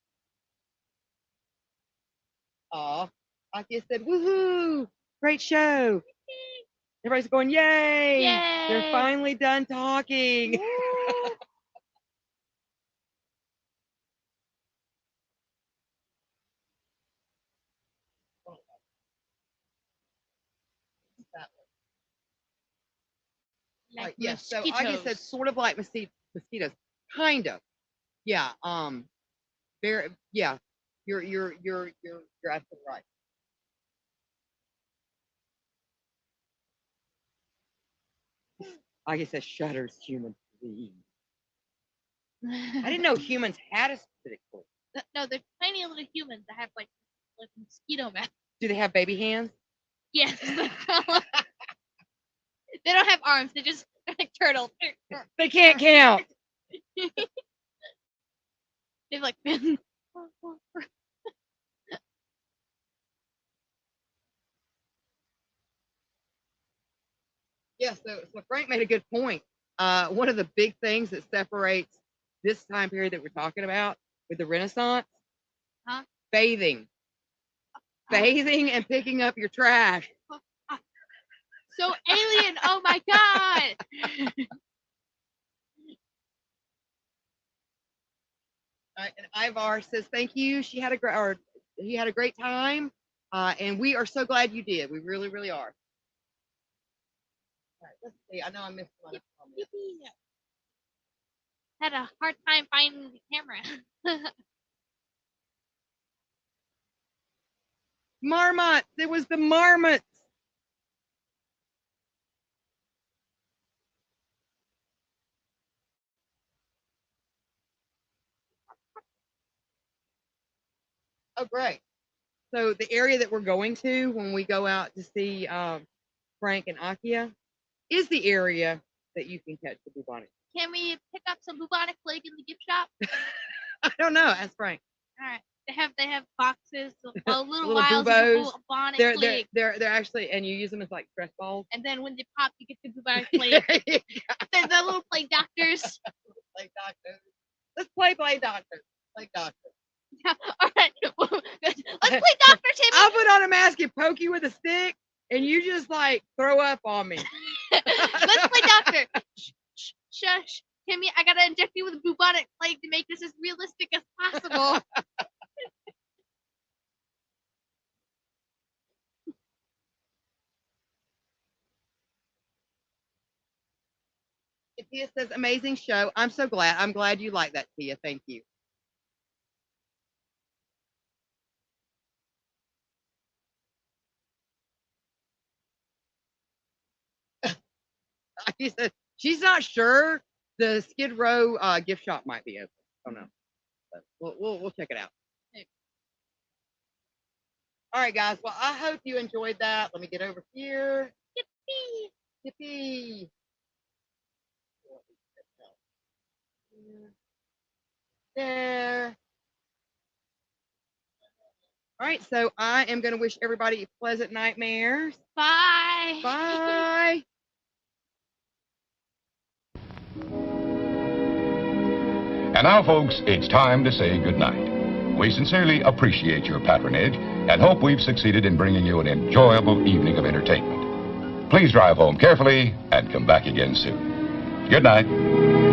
Aw, Akia said, woohoo, great show. Everybody's going, yay. Yay. They're finally done talking. Woo. Like Yes, so Akia mosquitoes. said sort of like mosquitoes. Kind of. Yeah, very, yeah. You're absolutely right. Akia says shudders human disease. I didn't know humans had a specific flu. No, they're tiny little humans that have like mosquito mouth. Do they have baby hands? Yes. They don't have arms. They're just like turtles. They can't count. They've like been. Yeah, so Frank made a good point. One of the big things that separates this time period that we're talking about with the Renaissance, Huh? bathing. Bathing and picking up your trash. So alien! Oh my god! And Ivar says thank you. He had a great time, and we are so glad you did. We really, really are. All right, let's see. I know I missed one. Had a hard time finding the camera. Marmots. It was the marmots. Oh, great. So the area that we're going to when we go out to see Frank and Akia is the area that you can catch the bubonic. Can we pick up some bubonic plague in the gift shop? I don't know. Ask Frank. All right. They have boxes of little Little vials buboes. of bubonic They're plague. actually, and you use them as like stress balls. And then when they pop, you get the bubonic plague. They're the little plague doctors. Plague doctor. Let's play plague doctor. Plague doctor. All right. Let's play Dr. Timmy. I'll put on a mask and poke you with a stick, and you just like throw up on me. Let's play doctor. Shush. Timmy, I gotta inject you with bubonic plague to make this as realistic as possible. Tia says, amazing show. I'm so glad. I'm glad you like that, Tia. Thank you. He said she's not sure the Skid Row gift shop might be open. Oh no, but we'll check it out. All right, guys. Well, I hope you enjoyed that. Let me get over here. Yippee! Yippee! There. All right, so I am going to wish everybody pleasant nightmares. Bye. Bye. And now, folks, it's time to say goodnight. We sincerely appreciate your patronage and hope we've succeeded in bringing you an enjoyable evening of entertainment. Please drive home carefully and come back again soon. Good night.